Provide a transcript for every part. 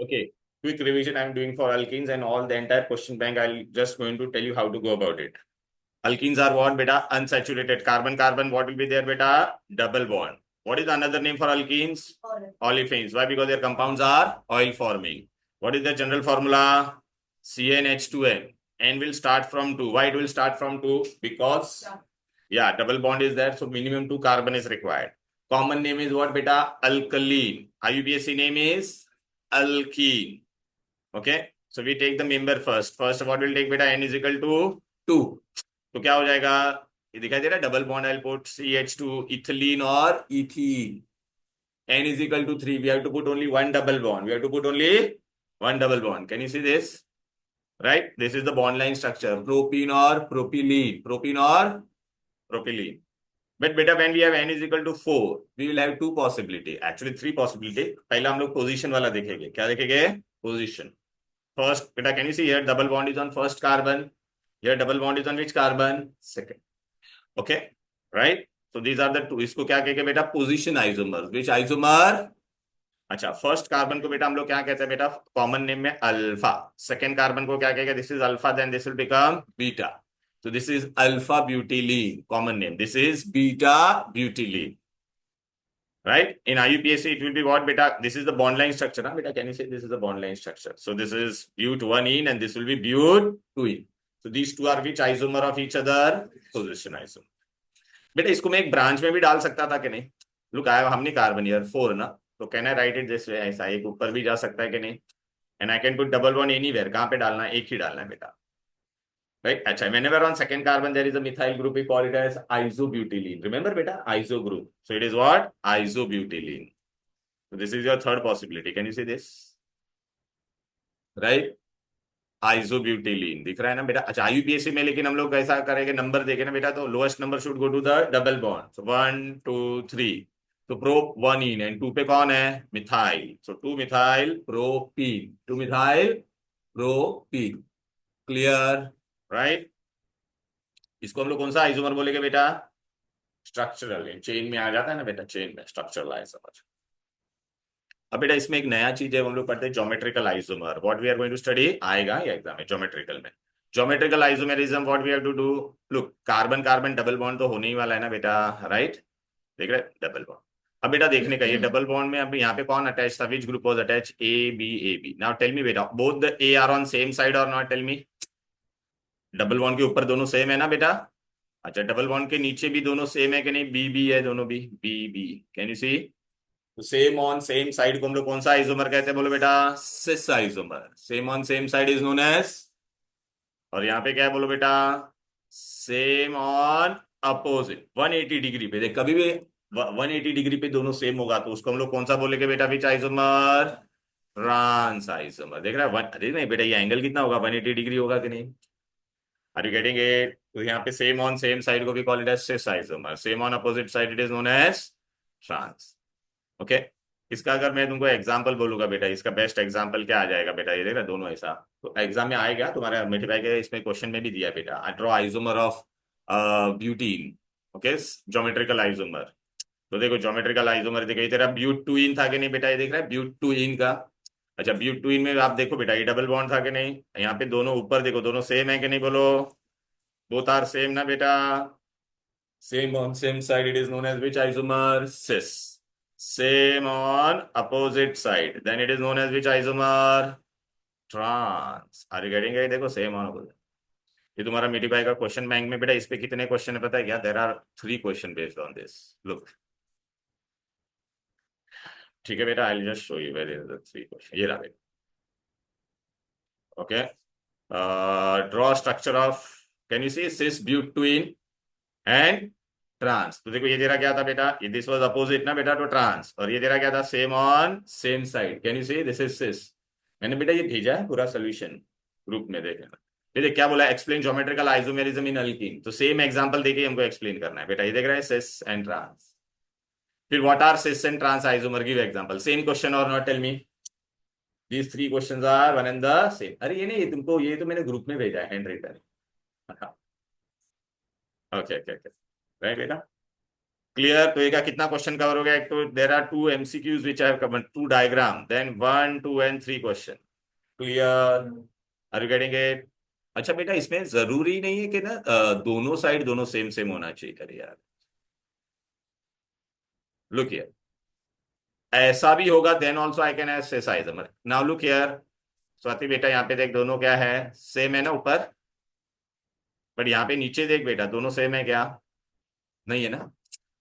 Okay, quick revision I'm doing for alkenes and all the entire question bank. I'll just going to tell you how to go about it. Alkenes are what, beta? Unsaturated. Carbon, carbon, what will be there, beta? Double bond. What is another name for alkenes? Olefins. Why? Because their compounds are oil forming. What is the general formula? CnH2n. N will start from 2. Why it will start from 2? Because, yeah, double bond is there. So minimum 2 carbon is required. Common name is what, beta? Alkaline. IUPAC name is alkene. Okay. So we take the member first. First what will take, beta? N is equal to 2. तो क्या हो जाएगा? ये दिखाई दे रहा है double bond I put CH2 ethylene और ethene. N is equal to 3. We have to put only one double bond. We have to put only one double bond. Can you see this? Right? This is the bond line structure. Propene or propylene. Propene or propylene. But beta, when we have N is equal to 4, we will have two possibility. Actually, three possibility. पहला हम लोग position वाला देखेंगे. क्या देखेंगे? Position. First, beta, can you see here? Double bond is on first carbon. Here, double bond is on which carbon? Second. Okay, right? So these are the two. इसको क्या कहेंगे बेटा? Position isomer. Which isomer? अच्छा, first carbon को बेटा हम लोग क्या कहते हैं बेटा? कॉमन नेम में अल्फा. सेकेंड कार्बन को क्या कहेंगे? This is alpha, then this will become beta. So this is alpha butylene. Common name. This is beta butylene. Right? In IUPAC, it will be what, beta? This is the bond line structure. Huh? Beta, can you say this is the bond line structure? So this is but1ene and this will be but2ene. So these two are which isomer of each other? Position isomer. बेटा इसको मैं एक branch में भी डाल सकता था कि नहीं? लुक आया हमने कार्बन ईयर 4 ना, तो can I right it this way? ऐसा एक ऊपर भी जा सकता है कि नहीं? And I can put double bond anywhere. कहां पे डालना है? एक ही डालना है बेटा. राइट. अच्छा, whenever on second carbon there is a methyl group, we call it as isobutylene. Remember बेटा, iso group. So it is what? Isobutylene. So this is your third possibility. Can you see this? Right? आइसोब्यूटिलीन दिख रहा है ना बेटा? अच्छा, IUPAC में लेकिन हम लोग कैसा करेंगे? नंबर देखे ना बेटा, तो lowest number should go to the double bond. So 1 2 3. तो प्रो 1ene एंड 2 पे कौन है? मिथाइल. सो 2 methyl propene. 2 methyl propene. Clear? Right. इसको हम लोग कौन सा आइसोमर बोलेंगे बेटा? स्ट्रक्चरल. चेन में आ जाता है ना बेटा, चेन में स्ट्रक्चरल आइसोमर. अब बेटा इसमें एक नया चीज है, हम लोग पढ़ते हैं geometrical isomer. What we are going to study. आएगा ये एग्जाम में ज्योमेट्रिकल में. Geometrical isomerism, what we have to do. Look, carbon carbon double bond तो होने ही वाला है ना बेटा. राइट. देख रहे? Double bond. अब बेटा देखने का, ये डबल बॉन्ड में अब यहाँ पे कौन अटैच था? Which group was attach? A B. Now tell me बेटा, both the A are on same side or not? Tell me. Double bond के ऊपर दोनों सेम है ना बेटा? अच्छा, डबल बॉन्ड के नीचे भी दोनों सेम है कि नहीं? बी बी है दोनों भी. B B. Can you see? तो सेम ऑन सेम साइड को हम लोग कौन सा आइसोमर कहते हैं? बोलो बेटा. Cis isomer. Same on same side is known as. और यहाँ पे क्या है? बोलो बेटा. सेम ऑन अपोजिट 180 डिग्री पे. देख, कभी भी 180 डिग्री पे दोनों सेम होगा तो उसको हम लोग कौन सा बोलेंगे बेटा? Which isomer? Trans isomer. देख रहा है? अरे नहीं बेटा, ये एंगल कितना होगा? 180 डिग्री होगा कि नहीं? Are you getting it? तो यहाँ पे सेम ऑन सेम साइड को भी call it as cis isomer. Same on opposite side it is known as trans. Okay. इसका अगर मैं तुमको एग्जांपल बोलूंगा बेटा, इसका बेस्ट एग्जांपल क्या आ जाएगा बेटा? ये देख रहा दोनों ऐसा. तो एग्जाम में आएगा तुम्हारे मिथिबाई के, इसमें क्वेश्चन में भी दिया बेटा. I draw isomer of butene. Okay, geometrical isomer. तो देखो ज्योमेट्रिकल आइसोमर, देखो ये तेरा ब्यूट2इन था कि नहीं बेटा? ये देख रहा है ब्यूट2इन का. अच्छा, ब्यूट2इन में आप देखो बेटा, ये डबल बॉन्ड था कि नहीं? यहाँ पे दोनों ऊपर देखो, दोनों सेम है कि नहीं? बोलो. बोथ आर सेम ना बेटा? Same on same side it is known as which isomer? Cis. Same on opposite side, then it is known as which isomer? Trans. Are you getting it? देखो same on opposite. ये तुम्हारा मिटी भाई का question bank में बेटा, इस पे कितने क्वेश्चन है पता है क्या? There are 3 question based on this. Look. ठीक है बेटा, I will just show you where is the 3 question. ये रहा बेटा. Okay. Draw structure of, can you see, cis but two ene and trans. तो देखो ये तेरा क्या था बेटा? ये दिस वाज अपोजिट ना बेटा, तो ट्रांस. और ये तेरा क्या था? Same on same side. Can you see? This is cis. मैंने बेटा ये भेजा है पूरा सोल्यूशन ग्रुप में, देख लेना. ये देख क्या बोला? Explain geometrical isomerism in alkyne. तो सेम एग्जांपल देके हमको एक्सप्लेन करना है बेटा. ये देख रहा है सिस एंड ट्रांस. फिर what are cis and trans isomer? Give example. Same question or not? Tell me. These 3 questions are one and the same. अरे ये नहीं, ये तुमको, ये तो मैंने ग्रुप में भेजा है, hand written. Okay okay okay. Right बेटा. क्लियर? तो ये का कितना क्वेश्चन कवर हो गया? एक तो there are two MCQs which I have covered, two diagram, then 1 2 and 3 question. Clear? Are you getting it? अच्छा बेटा, इसमें जरूरी नहीं है कि ना दोनों साइड दोनों सेम सेम होना चाहिए। अरे यार, लुक हियर, ऐसा भी होगा, then also I can S S isomer. Now look here Swati बेटा, यहाँ पे देख, दोनों क्या है? सेम है ना ऊपर? बट यहाँ पे नीचे देख बेटा, दोनों सेम है क्या? नहीं है ना?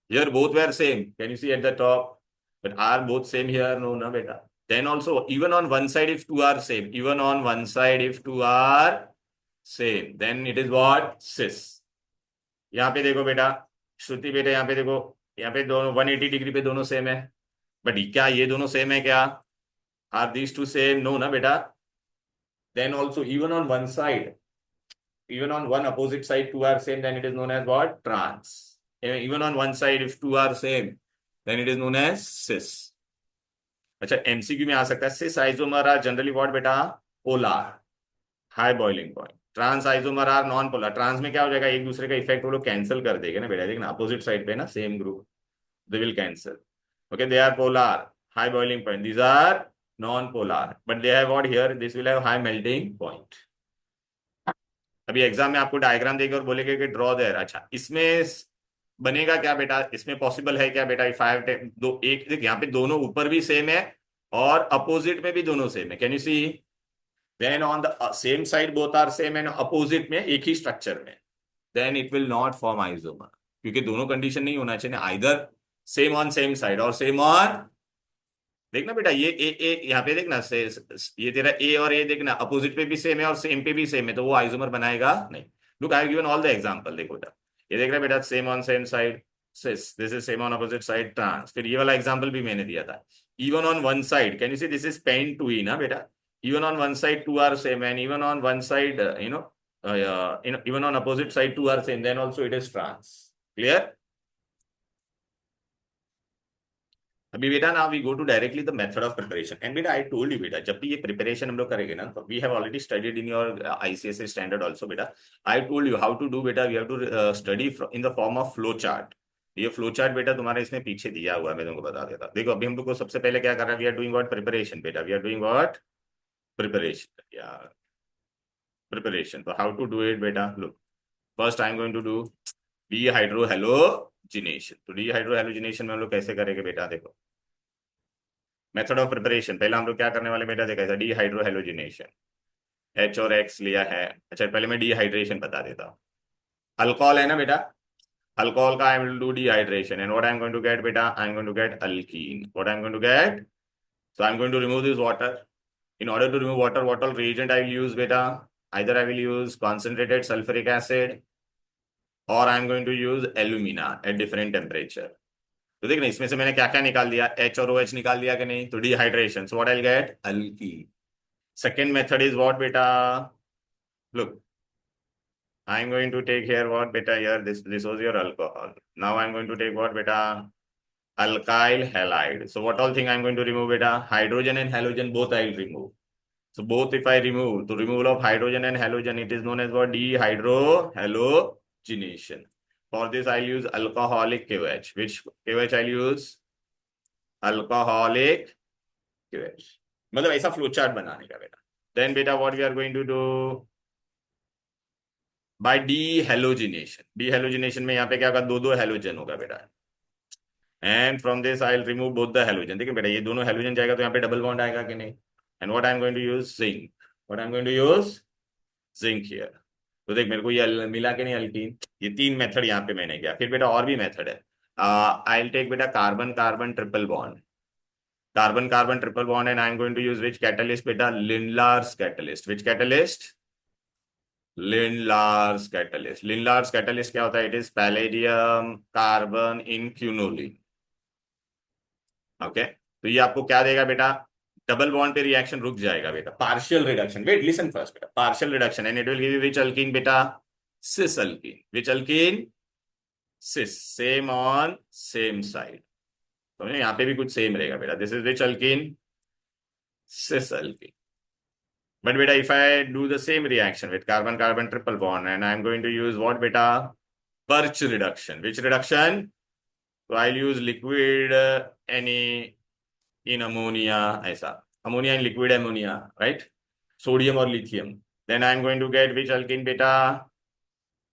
Here both were same. Can you see at the top? But are both same here? No, na beta. Then also, even on one side, if two are same, even on one side, if two are same, then it is what? Cis. यहाँ पे देखो बेटा, श्रुति बेटा, यहाँ पे देखो, यहाँ पे दोनों 180 डिग्री पे दोनों सेम है। बट क्या ये दोनों सेम है क्या? Are these two same? No ना बेटा। Then also even on one side, even on one opposite side two are same, then it is known as what? Trans. Even on one side if two are same, then it is known as cis. अच्छा, MCQ में आ सकता है, cis isomer are generally what बेटा? Polar, high boiling point. Trans isomer are non polar. Trans में क्या हो जाएगा, एक दूसरे का इफेक्ट वो लोग कैंसिल कर देंगे ना बेटा, देखना अपोजिट साइड पे ना same group, they will cancel. Okay, they are polar, high boiling point, these are non polar, but they have what here, this will have high melting point. अभी एग्जाम में आपको डायग्राम देकर बोलेंगे कि draw there. अच्छा, इसमें बनेगा क्या बेटा? इसमें पॉसिबल है क्या बेटा? इफ आई हैव दो, एक देख यहाँ पे दोनों ऊपर भी सेम है और अपोजिट में भी दोनों सेम है। Can you see? Then on the same side both are same and opposite में एक ही स्ट्रक्चर में, then it will not form isomer, क्योंकि दोनों कंडीशन नहीं होना चाहिए, either same on same side और सेम ऑन, देखना बेटा ये ए यहाँ पे देखना ये तेरा ए और ए देखना अपोजिट पे भी सेम है और सेम पे भी सेम है, तो वो आइसोमर बनाएगा नहीं। Look, I have given all the example, देखो बेटा, ये देख रहा है बेटा, same on same side cis, this is same on opposite side trans. फिर ये वाला एग्जांपल भी मैंने दिया था, even on one side, can you see this is pent two ene ना बेटा, even on one side two are same and even on one side even on opposite side two are same, then also it is trans. Clear? अभी बेटा ना we go to directly the method of preparation. And बेटा I told you बेटा, जब भी ये preparation हम लोग करेंगे ना, तो we have already studied in your ICSE standard also बेटा। I told you how to do बेटा, we have to study in the form of flow chart. ये फ्लो चार्ट बेटा तुम्हारे इसमें पीछे दिया हुआ है, मैं तुमको बता देता। देखो अभी हम लोग को सबसे पहले क्या कर रहा है, we are doing what? Preparation बेटा, we are doing what? Preparation यार, प्रिपरेशन। तो हाउ टू डू इट बेटा? Look, first I am going to do dehydrohalogenation. तो डीहाइड्रो हैलोजिनेशन में हम लोग कैसे करेंगे बेटा? देखो मेथड ऑफ प्रिपरेशन, पहले हम लोग क्या करने वाले बेटा, देखा था डीहाइड्रो हैलोजिनेशन, एच और एक्स लिया है। अच्छा, पहले मैं डिहाइड्रेशन बता देता हूँ। अल्कोहल है ना बेटा, अल्कोहल का I will do dehydration and what I am going to get बेटा, I am going to get alkene. What I am going to get, so I'm going to remove this water. In order to remove water, what all reagent I will use beta? Either I will use concentrated sulfuric acid or I'm going to use alumina at different temperature. तो देखना इसमें से मैंने क्या क्या निकाल दिया, H और OH निकाल दिया कि नहीं? तो dehydration, so what I'll get? Alkene. Second method is what beta? Look, I'm going to take here what beta, here this was your alcohol. Now I'm going to take what beta? Alkyl halide. So what all thing I'm going to remove beta? Hydrogen and halogen both I will remove. So both if I remove, the removal of hydrogen and halogen, it is known as what? Dehydrogenation. For this I'll use alcoholic KOH. Which KOH I'll use? Alcoholic KOH. मतलब ऐसा flow chart बनाने का बेटा। Then beta what we are going to do? By dehalogenation. Dehalogenation में यहाँ पे क्या होगा? दो दो हेलोजन होगा बेटा। And from this I'll remove both the halogen. देखिए बेटा, ये दोनों हेलोजन जाएगा तो यहाँ पे डबल बॉन्ड आएगा कि नहीं? And what I'm going to use? Zinc. What I'm going to use? Zinc here. तो देख मेरे को ये मिला कि नहीं अल्कीन? ये तीन मेथड यहाँ पे मैंने किया। फिर बेटा और भी मेथड है। I'll take बेटा carbon carbon triple bond, carbon carbon triple bond, and I am going to use which catalyst बेटा? Lindlar's catalyst. Which catalyst? Lindlar's catalyst. Lindlar's catalyst क्या होता है? It is palladium carbon in quinoline. Okay, तो ये आपको क्या देगा बेटा? डबल बॉन्ड पे रिएक्शन रुक जाएगा बेटा, partial reduction. Wait, listen first बेटा, partial reduction and it will give you which alkene बेटा? Cis alkene. Which alkene? Cis, same on same side. तो यहाँ पे भी कुछ सेम रहेगा बेटा, this is which alkene? Cis alkene. But बेटा if I do the same reaction with carbon carbon triple bond and I am going to use what बेटा? Birch reduction. Which reduction? तो आई use liquid any in ammonia, ऐसा ammonia in liquid ammonia, right, sodium और lithium, then I am going to get which alkene बेटा,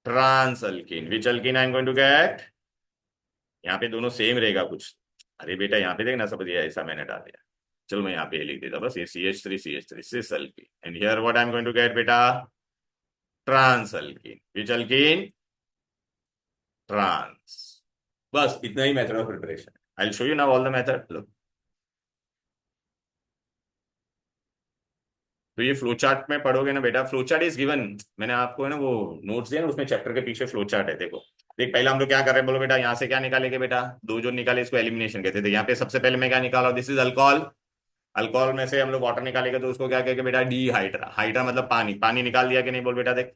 trans alkene, which alkene I am going to get, यहाँ पे दोनों same रहेगा कुछ, अरे बेटा यहाँ पे देखना सब दिया ऐसा मैंने डाल दिया, चलो मैं यहाँ पे लिख देता बस, ये CH3 cis alkene, and here what I am going to get बेटा, trans alkene, which alkene, trans, बस इतना ही method of preparation, I will show you now all the method. तो ये फ्लो चार्ट में पढ़ोगे ना बेटा, फ्लो चार्ट इज गिवन, मैंने आपको है ना वो नोट्स दिया ना, उसमें चैप्टर के पीछे फ्लो चार्ट है, देखो देख, पहले हम लोग क्या कर रहे हैं बोलो बेटा, यहाँ से क्या निकालेंगे बेटा, दो जो निकाले इसको एलिमिनेशन कहते थे, यहाँ पे सबसे पहले मैं क्या निकाला, दिस इज अल्कोहल, अल्कोहल में से हम लोग वाटर निकालेंगे तो उसको क्या कहेंगे बेटा, डीहाइड्रा, हाइड्रा मतलब पानी, पानी निकाल दिया कि नहीं बोल बेटा, देख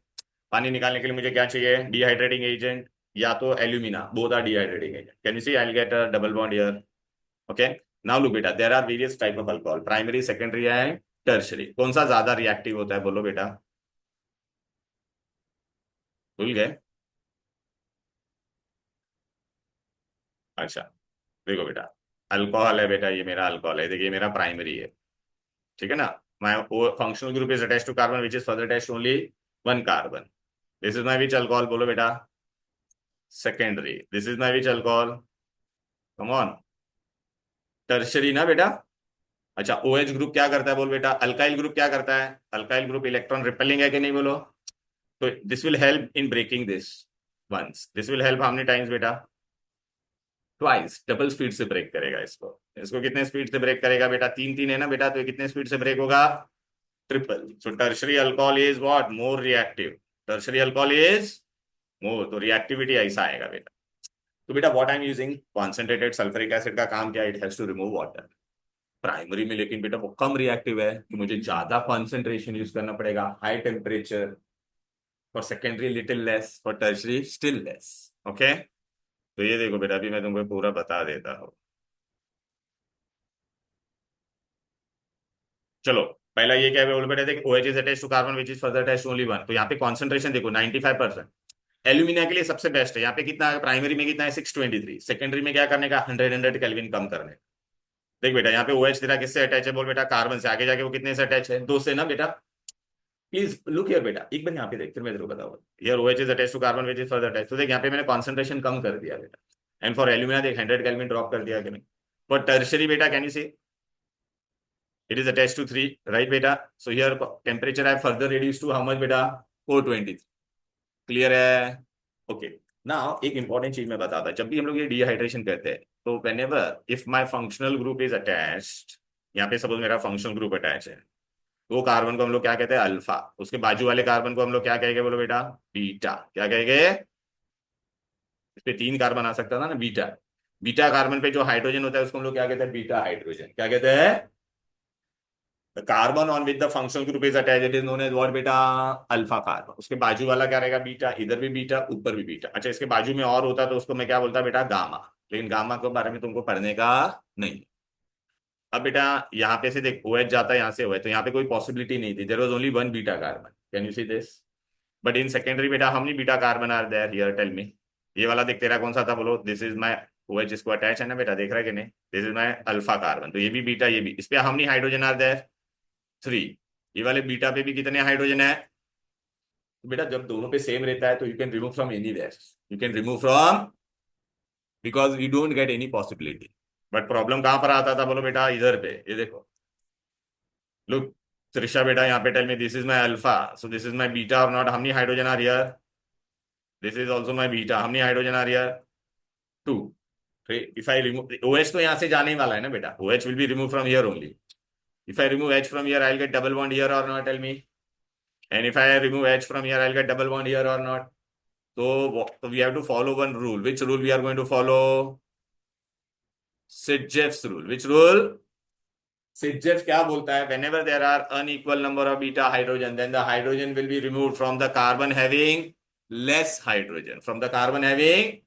पानी निकालने के लिए मुझे क्या चाहिए, डिहाइड्रेटिंग एजेंट या तो alumina, both are dehydrating agent, can you see, I will get a double bond here, okay. Now look बेटा, there are various type of alcohol, primary, secondary and tertiary, कौन सा ज्यादा रिएक्टिव होता है बोलो बेटा, भूल गए, अच्छा देखो बेटा, अल्कोहल है बेटा, ये मेरा अल्कोहल है, देखिए मेरा प्राइमरी है, ठीक है ना, my functional group is attached to carbon which is further attached only one carbon, this is my which alcohol बोलो बेटा, secondary, this is my which alcohol, come on, tertiary ना बेटा, अच्छा OH ग्रुप क्या करता है बोल बेटा, अल्काइल ग्रुप क्या करता है, अल्काइल ग्रुप इलेक्ट्रॉन रिपेलिंग है कि नहीं बोलो, तो this will help in breaking this, once this will help how many times बेटा, ट्वाइस, डबल स्पीड से ब्रेक करेगा इसको, इसको कितने स्पीड से ब्रेक करेगा बेटा, तीन तीन है ना बेटा, तो ये कितने स्पीड से ब्रेक होगा, triple, so tertiary alcohol is what, more reactive, tertiary alcohol is more, तो रिएक्टिविटी ऐसा आएगा बेटा, तो बेटा what I am using, concentrated sulphuric acid का काम क्या, it has to remove water, primary में लेकिन बेटा वो कम रिएक्टिव है, तो मुझे ज्यादा कॉन्सेंट्रेशन यूज करना पड़ेगा, high temperature, for secondary little less, for tertiary still less, okay. तो ये देखो बेटा, अभी मैं तुमको पूरा बता देता हूँ, चलो पहला ये क्या है बोल बेटा, देख OH is attached to carbon which is further attached to only one, तो यहाँ पे कॉन्सेंट्रेशन देखो 95%, एल्यूमिनिया के लिए सबसे बेस्ट है, यहाँ पे कितना है, प्राइमरी में कितना है 623, सेकेंडरी में क्या करने का 100 केल्विन कम करने का, देख बेटा यहाँ पे OH तेरा किससे अटैच है बोल बेटा, कार्बन से, आगे जाके वो कितने से अटैच है, दो से ना बेटा, प्लीज लुक हियर बेटा, एक बार यहाँ पे देख फिर मैं तेरे को बताऊंगा, here OH is attached to carbon which is further attached, तो देख यहाँ पे मैंने कॉन्सेंट्रेशन कम कर दिया बेटा, एंड फॉर एल्यूमिना देख 100 केल्विन ड्रॉप कर दिया कि नहीं, फॉर टर्शरी बेटा can you see, it is attached to 3, right beta, so here temperature I have further reduced to how much beta, 423, clear है, ओके। नाउ एक इंपॉर्टेंट चीज मैं बताता, जब भी हम लोग ये डिहाइड्रेशन करते हैं, तो whenever if my functional group is attached, यहाँ पे सपोज मेरा फंक्शनल ग्रुप अटैच है, तो वो कार्बन को हम लोग क्या कहते हैं, अल्फा, उसके बाजू वाले कार्बन को हम लोग क्या कहेंगे बोलो बेटा, बीटा, क्या कहेंगे, इस पे तीन कार्बन आ सकता था ना, बीटा, बीटा कार्बन पे जो हाइड्रोजन होता है उसको हम लोग क्या कहते हैं, बीटा हाइड्रोजन, क्या कहते हैं, the carbon on which the functional group is attached, it is known as what बेटा, अल्फा कार्बन, उसके बाजू वाला क्या रहेगा, बीटा, इधर भी बीटा ऊपर भी बीटा, अच्छा इसके बाजू में और होता तो उसको मैं क्या बोलता बेटा, गामा, लेकिन गामा के बारे में तुमको पढ़ने का नहीं। अब बेटा यहाँ पे से देख OH जाता है यहाँ से OH, तो यहाँ पे कोई पॉसिबिलिटी नहीं थी, there was only one beta carbon, can you see this, but in secondary बेटा how many beta carbon are there here, tell me, ये वाला देख तेरा कौन सा था बोलो, दिस इज माय OH, इसको अटैच है ना बेटा, देख रहा है कि नहीं, this is my alpha carbon, तो ये भी बीटा, ये भी, इस पे how many hydrogen are there, 3, ये वाले बीटा पे भी कितने हाइड्रोजन है, तो बेटा जब दोनों पे सेम रहता है तो you can remove from anywhere, you can remove from, because you don't get any possibility, but problem कहां पर आता था बोलो बेटा, इधर पे, ये देखो, लुक त्रिशा बेटा यहाँ पे, tell me, this is my alpha, so this is my beta और not, how many hydrogen are here, this is also my beta, how many hydrogen are here, 2, if I remove OH, तो यहाँ से जाने ही वाला है ना बेटा, OH will be remove from here only, if I remove H from here, I'll get double bond here or not, tell me, and if I remove H from here, I'll get double bond here or not, so we have to follow one rule, which rule we are going to follow, Sitjeff's rule, which rule, Sitjeff क्या बोलता है, whenever there are unequal number of beta hydrogen, then the hydrogen will be removed from the carbon having less hydrogen, from the carbon having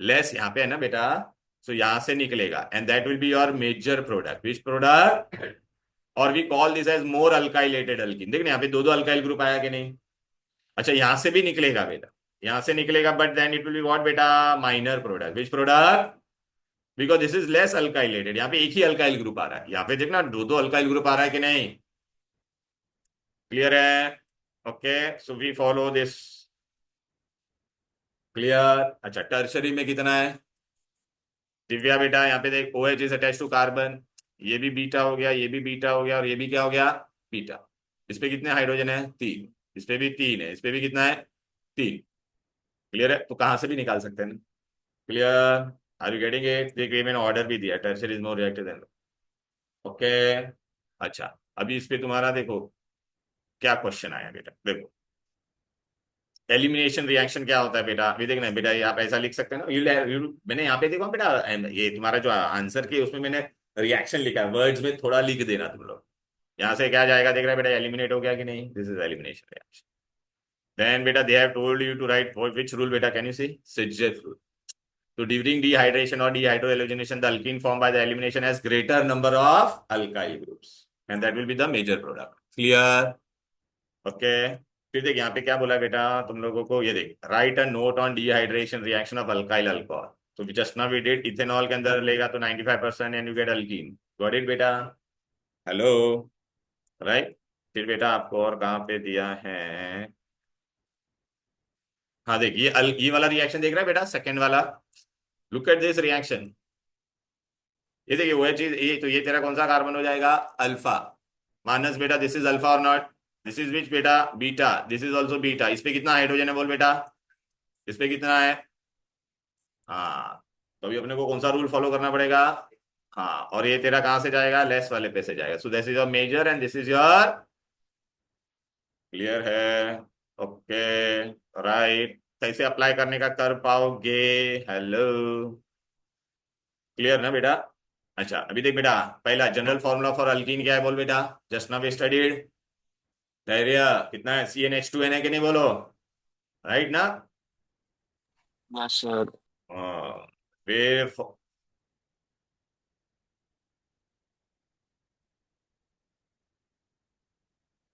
less, यहाँ पे है ना बेटा, so यहाँ से निकलेगा, and that will be your major product, which product, और we call this as more alkylated alkene, देख ना यहाँ पे दो दो अल्काइल ग्रुप आया कि नहीं, अच्छा यहाँ से भी निकलेगा बेटा, यहां से निकलेगा, but then it will be what बेटा, minor product, which product, because this is less alkylated, यहाँ पे एक ही अल्काइल ग्रुप आ रहा है, यहाँ पे देखना दो दो अल्काइल ग्रुप आ रहा है कि नहीं, क्लियर है, okay, so we follow this, clear. अच्छा टर्शरी में कितना है, दिव्या बेटा यहाँ पे देख, OH is attach to carbon, ये भी बीटा हो गया, ये भी बीटा हो गया, और ये भी क्या हो गया, बीटा। इस पे कितने हाइड्रोजन है, 3, इस पे भी 3 है, इस पे भी कितना है, 3, क्लियर है, तो कहां से भी निकाल सकते हैं ना, clear, are you getting it, देखिए मैंने ऑर्डर भी दिया, tertiary is more reactive than, okay. अच्छा अभी इस पे तुम्हारा देखो क्या क्वेश्चन आया बेटा, देखो एलिमिनेशन रिएक्शन क्या होता है बेटा, अभी देखना बेटा, ये आप ऐसा लिख सकते हैं ना, मैंने यहाँ पे देखो बेटा, ये तुम्हारा जो आंसर की उसमें मैंने रिएक्शन लिखा है, वर्ड्स में थोड़ा लिख देना तुम लोग, यहाँ से क्या जाएगा, देख रहा है बेटा, एलिमिनेट हो गया कि नहीं, this is elimination reaction. Then बेटा they have told you to write which rule बेटा, can you see, Saytzeff rule. तो during dehydration or dehydrogenation, the alkene formed by the elimination has greater number of alkyl groups, and that will be the major product, clear, okay. फिर देख यहाँ पे क्या बोला बेटा तुम लोगों को, ये देख, write a note on dehydration reaction of alkyl alcohol, तो just now we did, ethanol के अंदर लेगा तो 95% and you get alkene, got it बेटा, हेलो, राइट। फिर बेटा आपको और कहाँ पे दिया है, हाँ देख ये वाला रिएक्शन देख रहा है बेटा, सेकेंड वाला, लुक एट दिस रिएक्शन, ये देखिए वो चीज, ये तो ये तेरा कौन सा कार्बन हो जाएगा, अल्फा, माइनस बेटा दिस इज अल्फा और नॉट, दिस इज विच बेटा, beta, this is also beta, इस पे कितना हाइड्रोजन है बोल बेटा, इस पे कितना है, हाँ, तो अभी अपने को कौन सा रूल फॉलो करना पड़ेगा, हाँ, और ये तेरा कहाँ से जाएगा, लेस वाले पे से जाएगा, so this is your major and this is your, clear है, ओके, राइट, कैसे अप्लाई करने का कर पाओगे, हेलो, क्लियर ना बेटा। अच्छा अभी देख बेटा, पहला जनरल फॉर्मूला फॉर अल्कीन क्या है बोल बेटा, जस्ट नाउ वी स्टडीड, धैर्य कितना है, CnH2n है कि नहीं बोलो, राइट ना, यस सर। हाँ, फिर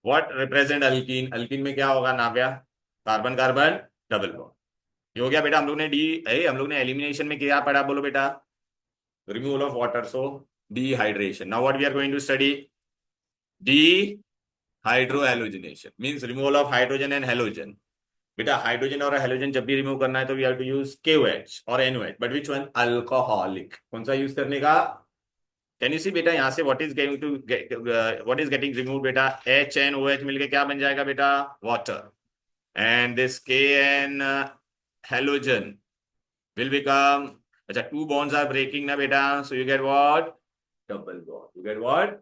व्हाट रिप्रेजेंट अल्कीन, अल्कीन में क्या होगा Navya, carbon carbon double bond, ये हो गया बेटा, हम लोग ने हम लोग ने एलिमिनेशन में क्या पढ़ा बोलो बेटा, removal of water, so dehydration, now what we are going to study, dehydrohalogenation means removal of hydrogen and halogen, बेटा हाइड्रोजन और हेलोजन जब भी रिमूव करना है तो we have to use KOH और NOH, but which one, alcoholic, कौन सा यूज करने का, कैन यू सी बेटा यहाँ से what is going to what is getting remove बेटा, HNOH मिलके क्या बन जाएगा बेटा, water, and this KN halogen will become, अच्छा टू बॉन्ड्स आर ब्रेकिंग ना बेटा, so you get what, double bond, you get what,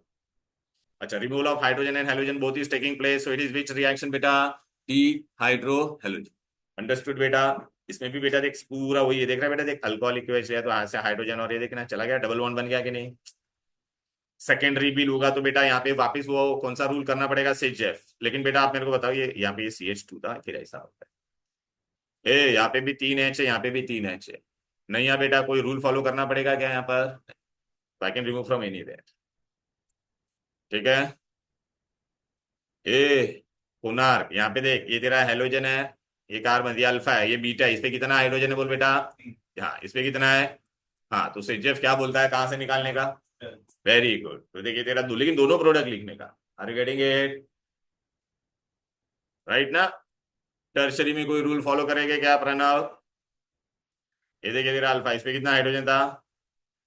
अच्छा removal of hydrogen and halogen both is taking place, so it is which reaction बेटा, de hydro halogen, understood बेटा। इसमें भी बेटा देख पूरा वही है, देख रहा है बेटा, देख अल्कोहलिक की वजह से है, तो यहाँ से हाइड्रोजन और ये देखना चला गया, डबल बॉन्ड बन गया कि नहीं, सेकेंडरी भी लूंगा तो बेटा यहाँ पे वापस वो कौन सा रूल करना पड़ेगा, सिजेफ, लेकिन बेटा आप मेरे को बताओ, ये यहाँ पे ये CH2 था, फिर ऐसा होता है, यहाँ पे भी 3H है, यहाँ पे भी 3H है, नहीं यहाँ बेटा कोई रूल फॉलो करना पड़ेगा क्या यहाँ पर, I can remove from any, ठीक है, कोणार्क यहाँ पे देख, ये तेरा हेलोजन है, ये कार्बन, ये अल्फा है, ये बीटा है, इस पे कितना हाइड्रोजन है बोल बेटा, हाँ इस पे कितना है, हाँ, तो सिजेफ क्या बोलता है कहाँ से निकालने का, वेरी गुड, तो देखिए तेरा दो, लेकिन दोनों प्रोडक्ट लिखने का, are you getting it, right ना, टर्शरी में कोई रूल फॉलो करेंगे क्या प्रणव, ये देखिए तेरा अल्फा, इस पे कितना हाइड्रोजन था,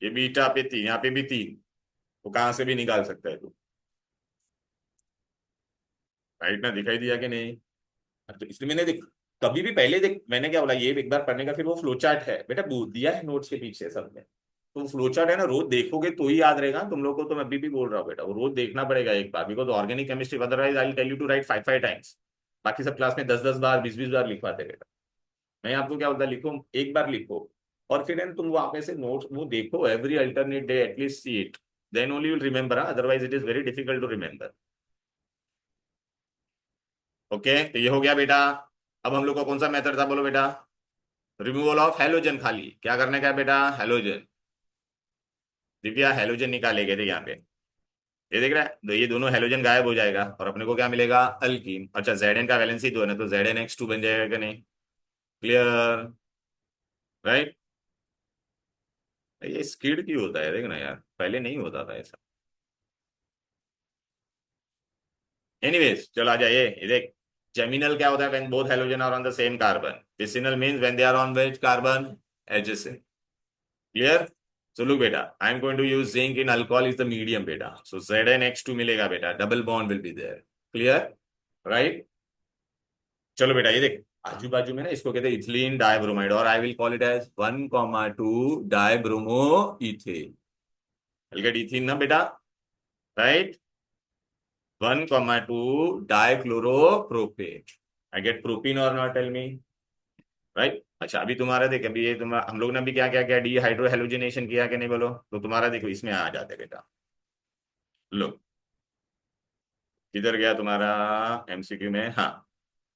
ये बीटा पे 3, यहाँ पे भी 3, वो कहाँ से भी निकाल सकता है तू, राइट ना, दिखाई दिया कि नहीं, तो इसलिए मैंने देख, कभी भी पहले देख मैंने क्या बोला, ये एक बार पढ़ने का, फिर वो फ्लो चार्ट है बेटा, बोल दिया है नोट्स के पीछे सब में, तो फ्लो चार्ट है ना, रोज देखोगे तो ही याद रहेगा तुम लोग को, तो मैं अभी भी बोल रहा हूँ बेटा, वो रोज देखना पड़ेगा एक बार, because organic chemistry, otherwise I will tell you to write 5 5 times, बाकी सब क्लास में 10 10 बार 20 20 बार लिखवाते बेटा, मैं आपको क्या बोलता, लिखो एक बार लिखो, और फिर तुम वहां पे से नोट्स वो देखो every alternate day, at least see it, then only will remember, otherwise it is very difficult to remember, okay, तो ये हो गया बेटा। अब हम लोग का कौन सा मेथड था बोलो बेटा, रिमूवल ऑफ हेलोजन, खाली क्या करने का है बेटा, हेलोजन, दिव्या हेलोजन निकाले गए थे यहाँ पे, ये देख रहा है, तो ये दोनों हेलोजन गायब हो जाएगा और अपने को क्या मिलेगा, अल्कीन, अच्छा Zn का वैलेंसी 2 है ना, तो ZnH2 बन जाएगा कि नहीं, क्लियर, राइट। ये स्किड क्यों होता है देखना यार, पहले नहीं होता था ऐसा। एनीवेज चलो आ जाइए, ये देख, जेमिनल क्या होता है, when both halogen are on the same carbon. Vicinal means when they are on which carbon, adjacent. Clear. So look बेटा, I am going to use zinc in alcohol is the medium बेटा, सो ZnH2 मिलेगा बेटा, double bond will be there. Clear, right. चलो बेटा ये देख, आजू बाजू में ना इसको कहते हैं इथिलीन डाइब्रोमाइड, और I will call it as 1,2 dibromo ethane. Get ethene ना बेटा, right. 1,2 dichloropropane. I get propene और नॉट, टेल मी, राइट। अच्छा अभी तुम्हारा देख, अभी ये तुम्हारा हम लोग ने अभी क्या क्या किया, डी हाइड्रो हेलोजिनेशन किया कि नहीं बोलो, तो तुम्हारा देखो इसमें आ जाते बेटा। लो, किधर गया तुम्हारा एमसीक्यू में, हाँ।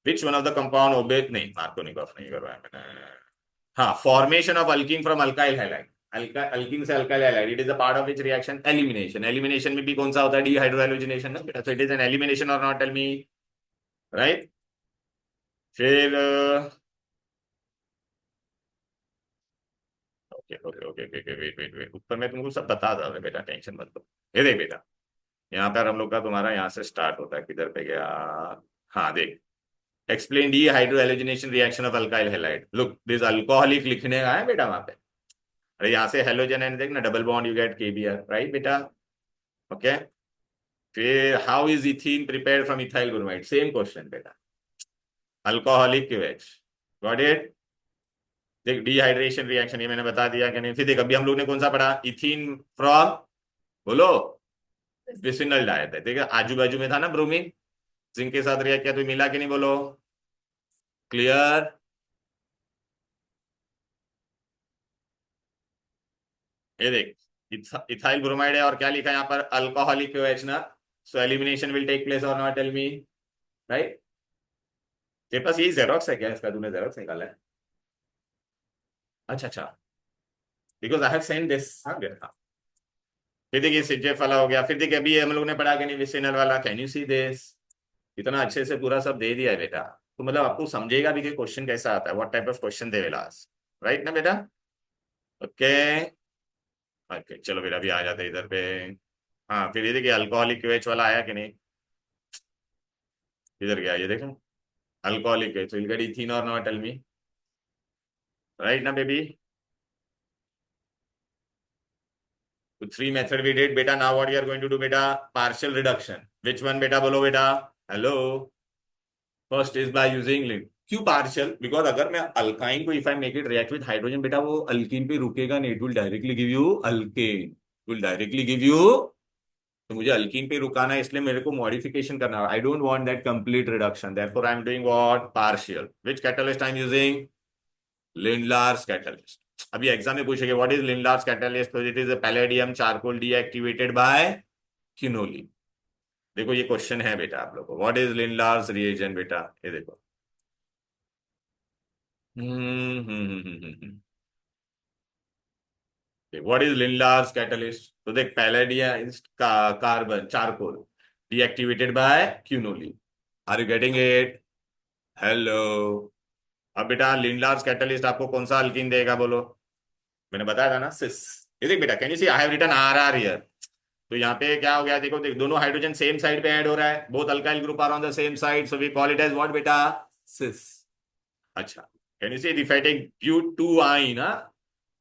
Which one of the compound obey, नहीं मार्कोनिकॉफ नहीं करवाया मैंने। हाँ, formation of alkene from alkyl halide. Alkene से alkyl halide, it is a part of which reaction, elimination. Elimination में भी कौन सा होता है, डी हाइड्रो हेलोजिनेशन ना बेटा, so it is an elimination और नॉट, टेल मी, राइट। फिर okay okay okay okay, wait wait wait, ऊपर मैं तुमको सब बता रहा था बेटा, टेंशन मत लो। ये देख बेटा, यहाँ पर हम लोग का तुम्हारा यहाँ से स्टार्ट होता है, किधर पे गया, हाँ देख, explain D hydrohalogenation reaction of alkyl halide. Look this alcoholic लिखने का है बेटा वहां पे, अरे यहाँ से हेलोजन है देख ना, double bond you gate KBr, right बेटा, ओके। फिर how is ethene prepared from ethyl bromide, same question बेटा, अल्कोहलिक क्यूएच, गॉट इट। देख डिहाइड्रेशन रिएक्शन ये मैंने बता दिया कि नहीं, फिर देख अभी हम लोग ने कौन सा पढ़ा, इथीन फ्रॉम, बोलो, विसिनल डायट है, ठीक है, आजू बाजू में था ना ब्रोमीन, जिंक के साथ रिएक्ट किया तो मिला कि नहीं, बोलो, क्लियर। ये देख, इथाइल ब्रोमाइड है और क्या लिखा है यहाँ पर, अल्कोहलिक OH ना, सो एलिमिनेशन विल टेक प्लेस और नॉट, टेल मी, राइट। तेरे पास यही जेरोक्स है क्या, इसका तूने जेरोक्स निकाला है, अच्छा अच्छा, because I have send this, हाँ हाँ। फिर देखिए सिजेफ वाला हो गया, फिर देखिए अभी हम लोग ने पढ़ा कि नहीं विसिनल वाला, कैन यू सी दिस, इतना अच्छे से पूरा सब दे दिया है बेटा, तो मतलब आपको समझेगा भी कि क्वेश्चन कैसा आता है, what type of question they will ask, right ना बेटा, ओके। ओके चलो बेटा अभी आ जाते हैं इधर पे, हाँ फिर ये देखिए अल्कोहलिक OH वाला आया कि नहीं, इधर गया ये देखो, alcoholic OH, so you'll get ethene or not, tell me, right ना बेबी। तो थ्री मेथड वी डिड बेटा, now what you are going to do बेटा, पार्शियल रिडक्शन, विच वन बेटा, बोलो बेटा, hello, first is by using link. क्यों partial, because अगर मैं अल्काइन को if I make it react with hydrogen बेटा, वो अल्कीन पे रुकेगा नहीं, it will directly give you alkane, will directly give you, तो मुझे अल्कीन पे रुकाना है, इसलिए मेरे को मॉडिफिकेशन करना है, I don't want that complete reduction, therefore I am doing what, partial. Which catalyst I am using, Lindlar's catalyst. अभी एग्जाम में पूछेंगे व्हाट इज लिंडलार्स कैटलिस्ट, तो it is a palladium charcoal deactivated by quinoline. देखो ये question है बेटा आप लोग को, व्हाट इज लिंडलार्स रिएजेंट बेटा, ये देखो, व्हाट इज लिंडलार्स कैटलिस्ट, तो देख palladium carbon charcoal deactivated by quinoline, are you getting it, hello. अब बेटा लिंडलार्स कैटलिस्ट आपको कौन सा अल्कीन देगा, बोलो, मैंने बताया था ना सिस। ये देख बेटा, can you see I have written RR here, तो यहाँ पे क्या हो गया, देखो देख, दोनों हाइड्रोजन सेम साइड पे ऐड हो रहा है, both alkyl group are on the same side, so we call it as what बेटा, सिस। अच्छा, can you see if I take but two yne,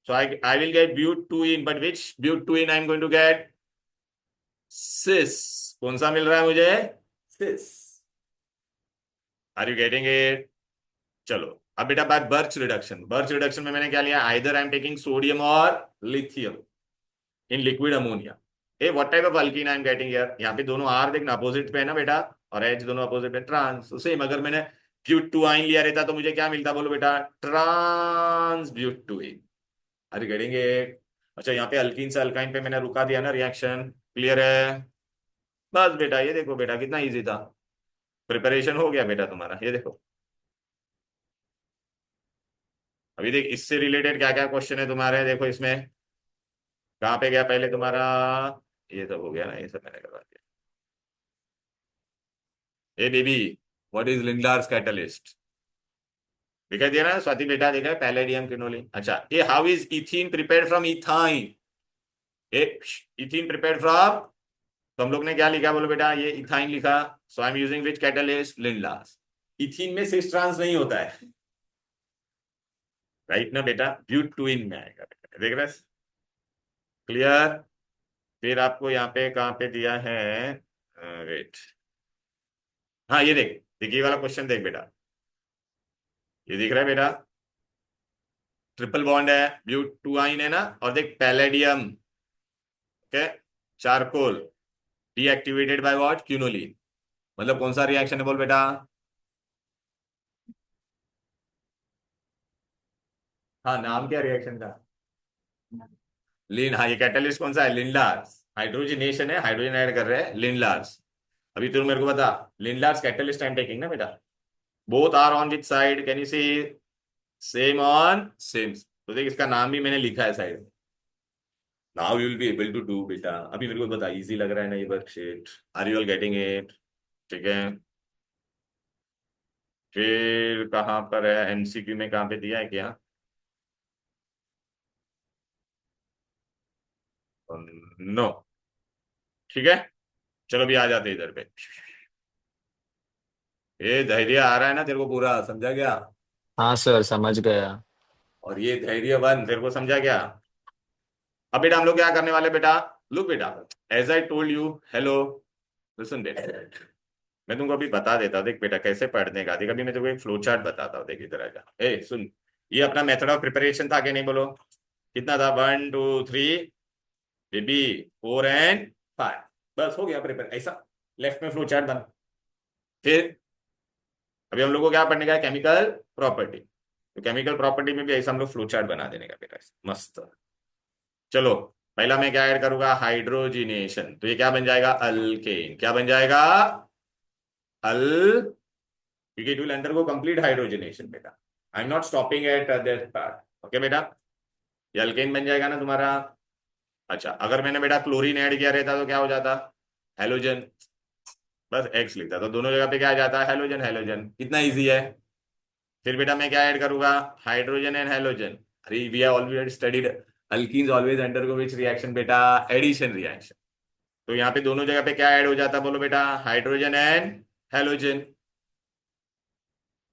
so I will get but-2-ene, but which but-2-ene I'm going to get, cis, कौन सा मिल रहा है मुझे, cis, are you getting it. चलो अब बेटा बात बर्च रिडक्शन, बर्च रिडक्शन में मैंने क्या लिया, either I am taking sodium और lithium in liquid ammonia, a what type of alkene I am getting here, यहाँ पे दोनों आर देखना अपोजिट पे है ना बेटा, और एच दोनों अपोजिट पे, ट्रांस, तो सेम अगर मैंने ब्यूट-2-आइन लिया रहता तो मुझे क्या मिलता, बोलो बेटा, trans but two ene, are you getting it. अच्छा यहाँ पे अल्कीन से अल्काइन पे मैंने रुका दिया ना रिएक्शन, क्लियर है, बस बेटा ये देखो बेटा कितना इजी था, प्रिपरेशन हो गया बेटा तुम्हारा, ये देखो। अभी देख इससे रिलेटेड क्या क्या क्वेश्चन है तुम्हारे, देखो इसमें कहाँ पे गया पहले तुम्हारा, ये सब हो गया ना, ये सब मैंने करवा दिया। ए baby, what is Lindlar's catalyst, दिखाई दे रहा है स्वाति बेटा, देखा है पैलेडियम क्विनोलिन। अच्छा, ये how is ethene prepared from ethyne, ये इथीन प्रिपेयर्ड फ्रॉम, तो हम लोग ने क्या लिखा बोलो बेटा, ये इथाइन लिखा। So I am using which catalyst, Lindlar's. Ethene में सिस ट्रांस नहीं होता है, राइट ना बेटा, ब्यूटुइन में आएगा बेटा, देख रहे, क्लियर। फिर आपको यहाँ पे कहाँ पे दिया है, वेट, हाँ ये देख, देखिए वाला क्वेश्चन देख बेटा, ये दिख रहा है बेटा, ट्रिपल बॉन्ड है, ब्यूटुआइन है ना, और देख palladium, okay, charcoal, deactivated by what, quinoline. मतलब कौन सा रिएक्शन है बोल बेटा, हाँ नाम क्या रिएक्शन का, लिन, हाँ ये कैटलिस्ट कौन सा है, लिंडार्स, हाइड्रोजनेशन है, हाइड्रोजन ऐड कर रहे हैं, लिंडार्स। अभी तू मेरे को बता, Lindlar's catalyst I am taking ना बेटा, both are on which side, can you see, same on same, तो देख इसका नाम भी मैंने लिखा है साइड में। Now you will be able to do बेटा, अभी मेरे को बता, इजी लग रहा है ना ये worksheet, are you all getting it, ठीक है। फिर कहाँ पर है, एमसीक्यू में कहाँ पे दिया है क्या, नो, ठीक है। चलो भी आ जाते हैं इधर पे, ये धैर्य आ रहा है ना तेरे को पूरा, समझा गया। हाँ सर, समझ गया। और ये धैर्यवान तेरे को समझा गया। अब बेटा हम लोग क्या करने वाले बेटा, लुक बेटा, as I told you, hello, listen बेटा, मैं तुमको अभी बता देता हूँ, देख बेटा कैसे पढ़ने का, देख अभी मैं तेरे को एक फ्लो चार्ट बताता हूँ, देख इधर आजा, ए सुन, ये अपना मेथड ऑफ प्रिपरेशन था कि नहीं बोलो, कितना था, 1 2 3, बेबी 4 एंड 5, बस हो गया प्रिपेयर, ऐसा लेफ्ट में फ्लो चार्ट बना। फिर अभी हम लोग को क्या पढ़ने का है, केमिकल प्रॉपर्टी, तो केमिकल प्रॉपर्टी में भी ऐसा हम लोग फ्लो चार्ट बना देने का बेटा, मस्त। चलो, पहला मैं क्या ऐड करूंगा, हाइड्रोजिनेशन, तो ये क्या बन जाएगा, अल्केन, क्या बन जाएगा, अल, क्योंकि it will undergo complete hydrogenation बेटा, I am not stopping at that part, okay बेटा, ये अल्केन बन जाएगा ना तुम्हारा। अच्छा, अगर मैंने बेटा क्लोरीन ऐड किया रहता तो क्या हो जाता, हेलोजन, बस एक्स लिखता तो दोनों जगह पे क्या आ जाता है, हेलोजन हेलोजन, कितना इजी है। फिर बेटा मैं क्या ऐड करूंगा, हाइड्रोजन एंड हेलोजन, अरे we have already studied, alkenes always undergo which reaction बेटा, एडिशन रिएक्शन, तो यहाँ पे दोनों जगह पे क्या ऐड हो जाता बोलो बेटा, हाइड्रोजन एंड हेलोजन,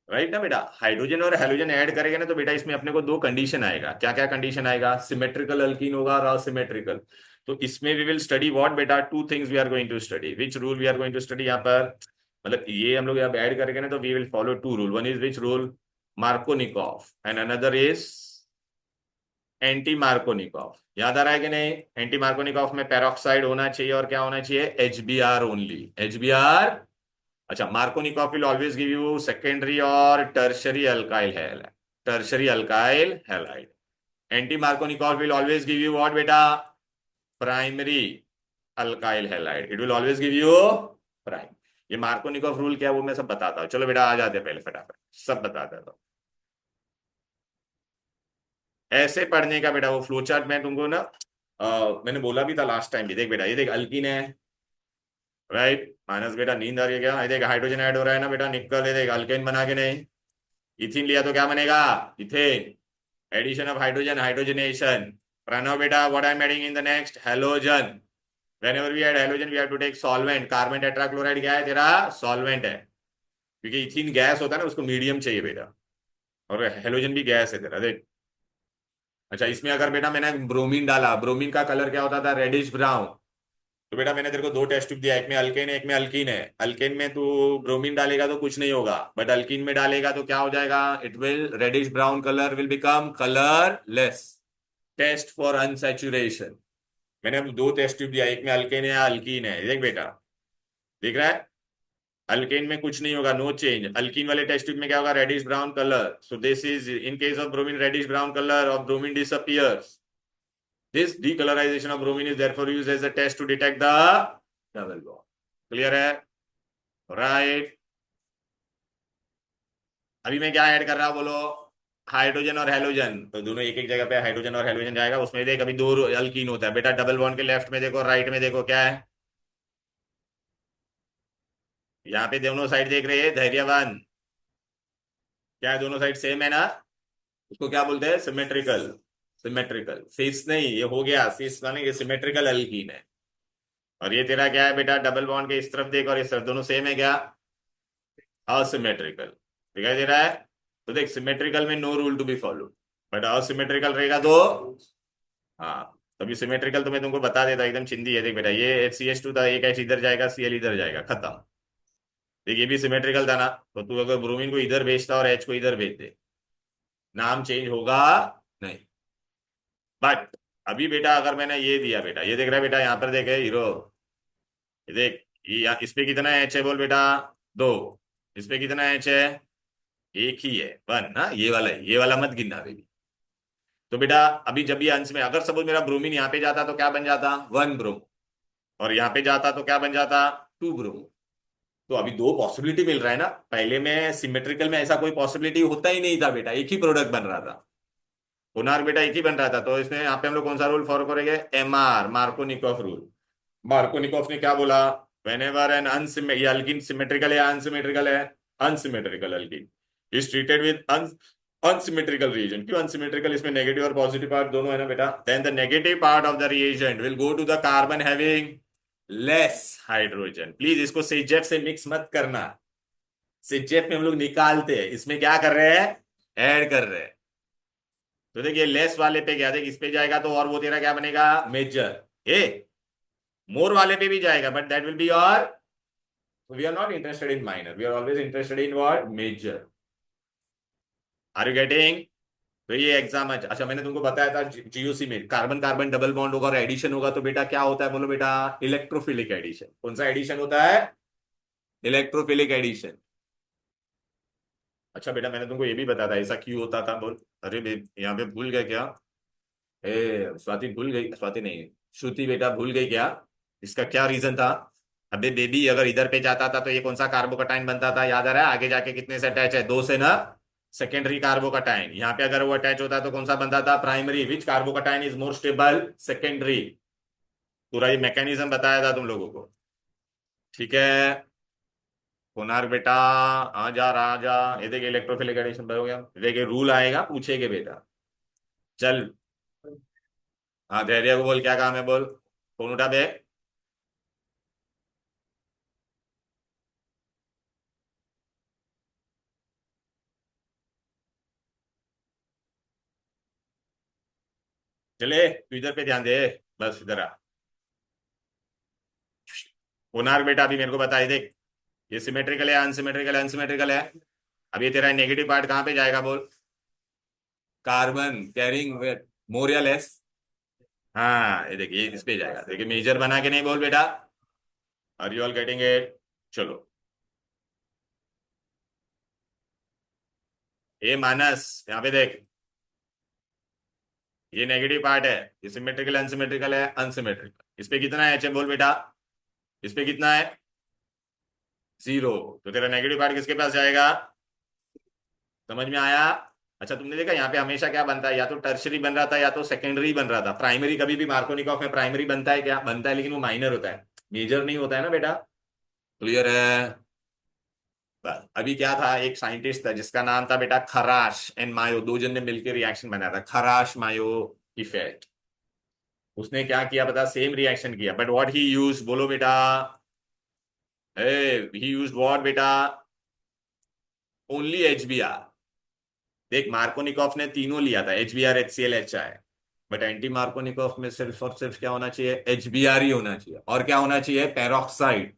राइट ना बेटा, हाइड्रोजन और हेलोजन ऐड करेंगे ना तो बेटा इसमें अपने को दो कंडीशन आएगा, क्या क्या कंडीशन आएगा, सिमेट्रिकल अल्कीन होगा और असिमेट्रिकल, तो इसमें वी विल स्टडी व्हाट बेटा, two things we are going to study, which rule we are going to study यहाँ पर, मतलब ये हम लोग यहाँ ऐड करेंगे ना तो we will follow two rule, one is which rule, Markovnikov, and another is anti Markovnikov, याद आ रहा है कि नहीं, एंटी मार्कोनिकॉफ में पेरोक्साइड होना चाहिए और क्या होना चाहिए, एचबीआर ओनली, एचबीआर। अच्छा, Markovnikov will always give you secondary और tertiary alkyl halide, tertiary alkyl halide, anti Markovnikov will always give you what बेटा, primary alkyl halide, it will always give you prime. ये Markovnikov rule क्या है वो मैं सब बताता हूँ, चलो बेटा आ जाते हैं पहले फटाफट, सब बता देता हूँ, ऐसे पढ़ने का बेटा, वो फ्लो चार्ट मैं तुमको ना मैंने बोला भी था लास्ट टाइम भी, देख बेटा ये देख अल्कीन है, राइट, माइनस बेटा नींद आ रही है क्या, ये देख हाइड्रोजन ऐड हो रहा है ना बेटा, निकल, ये देख अल्केन बना के नहीं, इथिन लिया तो क्या बनेगा, ethane, addition of hydrogen, hydrogenation, Pranav बेटा what I am adding in the next, halogen, whenever we add halogen we have to take solvent, carbon tetrachloride क्या है तेरा, सॉल्वेंट है, क्योंकि इथिन गैस होता है ना, उसको मीडियम चाहिए बेटा, और हेलोजन भी गैस है तेरा, देख। अच्छा, इसमें अगर बेटा मैंने ब्रोमीन डाला, ब्रोमीन का कलर क्या होता था, रेडिश ब्राउन, तो बेटा मैंने तेरे को दो टेस्ट ट्यूब दिया, एक में अल्केन है एक में अल्कीन है, अल्केन में तू ब्रोमीन डालेगा तो कुछ नहीं होगा, बट अल्कीन में डालेगा तो क्या हो जाएगा, it will reddish brown colour will become colourless, test for unsaturation, मैंने अब दो टेस्ट ट्यूब दिया, एक में अल्केन है अल्कीन है, देख बेटा, दिख रहा है, अल्केन में कुछ नहीं होगा, नो चेंज, अल्कीन वाले टेस्ट ट्यूब में क्या होगा, reddish brown colour, so this is in case of bromine, reddish brown colour of bromine disappears, this decolorization of bromine is therefore used as a test to detect the double bond, clear है, right. अभी मैं क्या add कर रहा हूं बोलो, hydrogen और halogen, तो दोनों एक एक जगह पे हाइड्रोजन और हेलोजन जाएगा, उसमें देख अभी दो अल्कीन होता है बेटा, डबल बॉन्ड के लेफ्ट में देखो राइट में देखो क्या है, यहाँ पे दोनों साइड देख रहे हैं धैर्यवान, क्या है, दोनों साइड सेम है ना, उसको क्या बोलते हैं, सिमेट्रिकल। सिमेट्रिकल सिस नहीं, ये हो गया सिस माने ये सिमेट्रिकल एल्कीन है। और ये तेरा क्या है बेटा, डबल बॉन्ड के इस तरफ देख और इस तरफ, दोनों सेम है क्या, असिमेट्रिकल। दिखाई दे रहा है। तो देख सिमेट्रिकल में no rule to be follow, but asymmetrical रहेगा तो हाँ। तभी सिमेट्रिकल तो मैं तुमको बता देता एकदम चिंदी है। देख बेटा ये HCH2 था, एक H इधर जाएगा, Cl इधर जाएगा, खत्म। देख ये भी सिमेट्रिकल था ना, तो तू अगर ब्रोमीन को इधर भेजता और H को इधर भेज दे, नाम चेंज होगा नहीं। बट अभी बेटा अगर मैंने ये दिया बेटा, ये देख रहा है बेटा, यहाँ पर देखे हीरो, ये देख, इस पे कितना H है बोल बेटा, दो। इस पे कितना H है, एक ही है, वन ना, ये वाला है, ये वाला मत गिनना बेबी। तो बेटा अभी जब ये अंश में, अगर सपोज मेरा ब्रोमीन यहाँ पे जाता तो क्या बन जाता, वन ब्रोमो, और यहाँ पे जाता तो क्या बन जाता, टू ब्रोमो। तो अभी दो पॉसिबिलिटी मिल रहा है ना, पहले में सिमेट्रिकल में ऐसा कोई पॉसिबिलिटी होता ही नहीं था बेटा, एक ही प्रोडक्ट बन रहा था, कोनार बेटा एक ही बन रहा था। तो इसमें यहाँ पे हम लोग कौन सा रूल फॉलो करेंगे, MR, मार्कोनिकॉफ रूल। मार्कोनिकॉफ ने क्या बोला, whenever an ये अल्किन सिमेट्रिकल है, अनसिमेट्रिकल है, unsymmetrical alkene is treated with unsymmetrical reagent. क्यों अनसिमेट्रिकल, इसमें नेगेटिव और पॉजिटिव पार्ट दोनों है ना बेटा, then the negative part of the reagent will go to the carbon having less hydrogen. Please इसको सेजेफ से मिक्स मत करना, सेजेफ में हम लोग निकालते हैं, इसमें क्या कर रहे हैं, ऐड कर रहे हैं। तो देखिए लेस वाले पे क्या, देख इस पे जाएगा तो, और वो तेरा क्या बनेगा, मेजर। ए मोर वाले पे भी जाएगा, but that will be your, we are not interested in minor, we are always interested in what, major. Are you getting. तो ये एग्जाम है। अच्छा मैंने तुमको बताया था GOC में कार्बन कार्बन डबल बॉन्ड होगा और एडिशन होगा तो बेटा क्या होता है बोलो बेटा, इलेक्ट्रोफिलिक एडिशन। कौन सा एडिशन होता है, इलेक्ट्रोफिलिक एडिशन। अच्छा बेटा मैंने तुमको ये भी बताया था ऐसा क्यों होता था बोल, अरे यहाँ पे भूल गए क्या, स्वाति भूल गई, स्वाति नहीं, श्रुति बेटा भूल गई क्या, इसका क्या रीजन था। अबे बेबी अगर इधर पे जाता था तो ये कौन सा कार्बोकटाइन बनता था, याद आ रहा है, आगे जाके कितने से अटैच है, दो से ना, सेकेंडरी कार्बोकटाइन। यहाँ पे अगर वो अटैच होता तो कौन सा बनता था, primary. Which कार्बोकटाइन is more stable, secondary. पूरा ये मैकेनिज्म बताया था तुम लोगों को, ठीक है। कोनार बेटा आजा राजा, ये देखिए इलेक्ट्रोफिलिक एडिशन हो गया, देखिए रूल आएगा पूछेगे बेटा। चल, हाँ धैर्य को बोल क्या काम है बोल, फोन उठा बे। चले तू इधर पे ध्यान दे, बस इधर आ। कोनार बेटा अभी मेरे को बता, ये देख, ये सिमेट्रिकल है, अनसिमेट्रिकल है, अनसिमेट्रिकल है। अब ये तेरा नेगेटिव पार्ट कहाँ पे जाएगा बोल, कार्बन कैरिंग वेट, मोर या लेस। हाँ ये देखिए इस पे जाएगा, देखिए मेजर बना के नहीं बोल बेटा, are you all getting it. चलो ये मानस, यहाँ पे देख, ये नेगेटिव पार्ट है, ये सिमेट्रिकल अनसिमेट्रिकल है, अनसिमेट्रिकल। इस पे कितना है बोल बेटा, इस पे कितना है, जीरो। तो तेरा नेगेटिव पार्ट किसके पास जाएगा, समझ में आया। अच्छा तुमने देखा यहाँ पे हमेशा क्या बनता है, या तो टर्शरी बन रहा था या तो सेकेंडरी बन रहा था। प्राइमरी कभी भी मार्कोनिकॉफ में प्राइमरी बनता है क्या, बनता है, लेकिन वो माइनर होता है, मेजर नहीं होता है ना बेटा। क्लियर है। बस अभी क्या था, एक साइंटिस्ट था जिसका नाम था बेटा खराश एंड मायो, दो जन ने मिलकर रिएक्शन बनाया था, खराश मायो इफेक्ट। उसने क्या किया पता, सेम रिएक्शन किया, बट व्हाट ही यूज बोलो बेटा, ही यूज व्हाट बेटा, ओनली HBr। देख मार्कोनिकॉफ ने तीनों लिया था, HBr, HCl, HI, but anti Markovnikov में सिर्फ और सिर्फ क्या होना चाहिए, HBr ही होना चाहिए। और क्या होना चाहिए, पेरोक्साइड।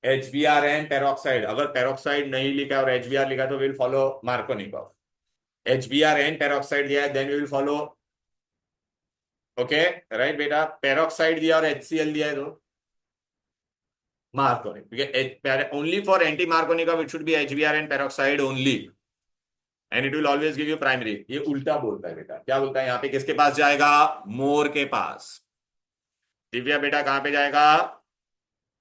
HBr एंड पेरोक्साइड, अगर पेरोक्साइड नहीं लिखा और HBr लिखा तो will follow Markovnikov. HBr and peroxide दिया है then will follow, okay right बेटा। पेरोक्साइड दिया और HCl दिया है तो Markovnikov, only for anti Markovnikov it should be HBr and peroxide only, and it will always give you primary. ये उल्टा बोलता है बेटा, क्या बोलता है, यहाँ पे किसके पास जाएगा, मोर के पास। दिव्या बेटा कहाँ पे जाएगा,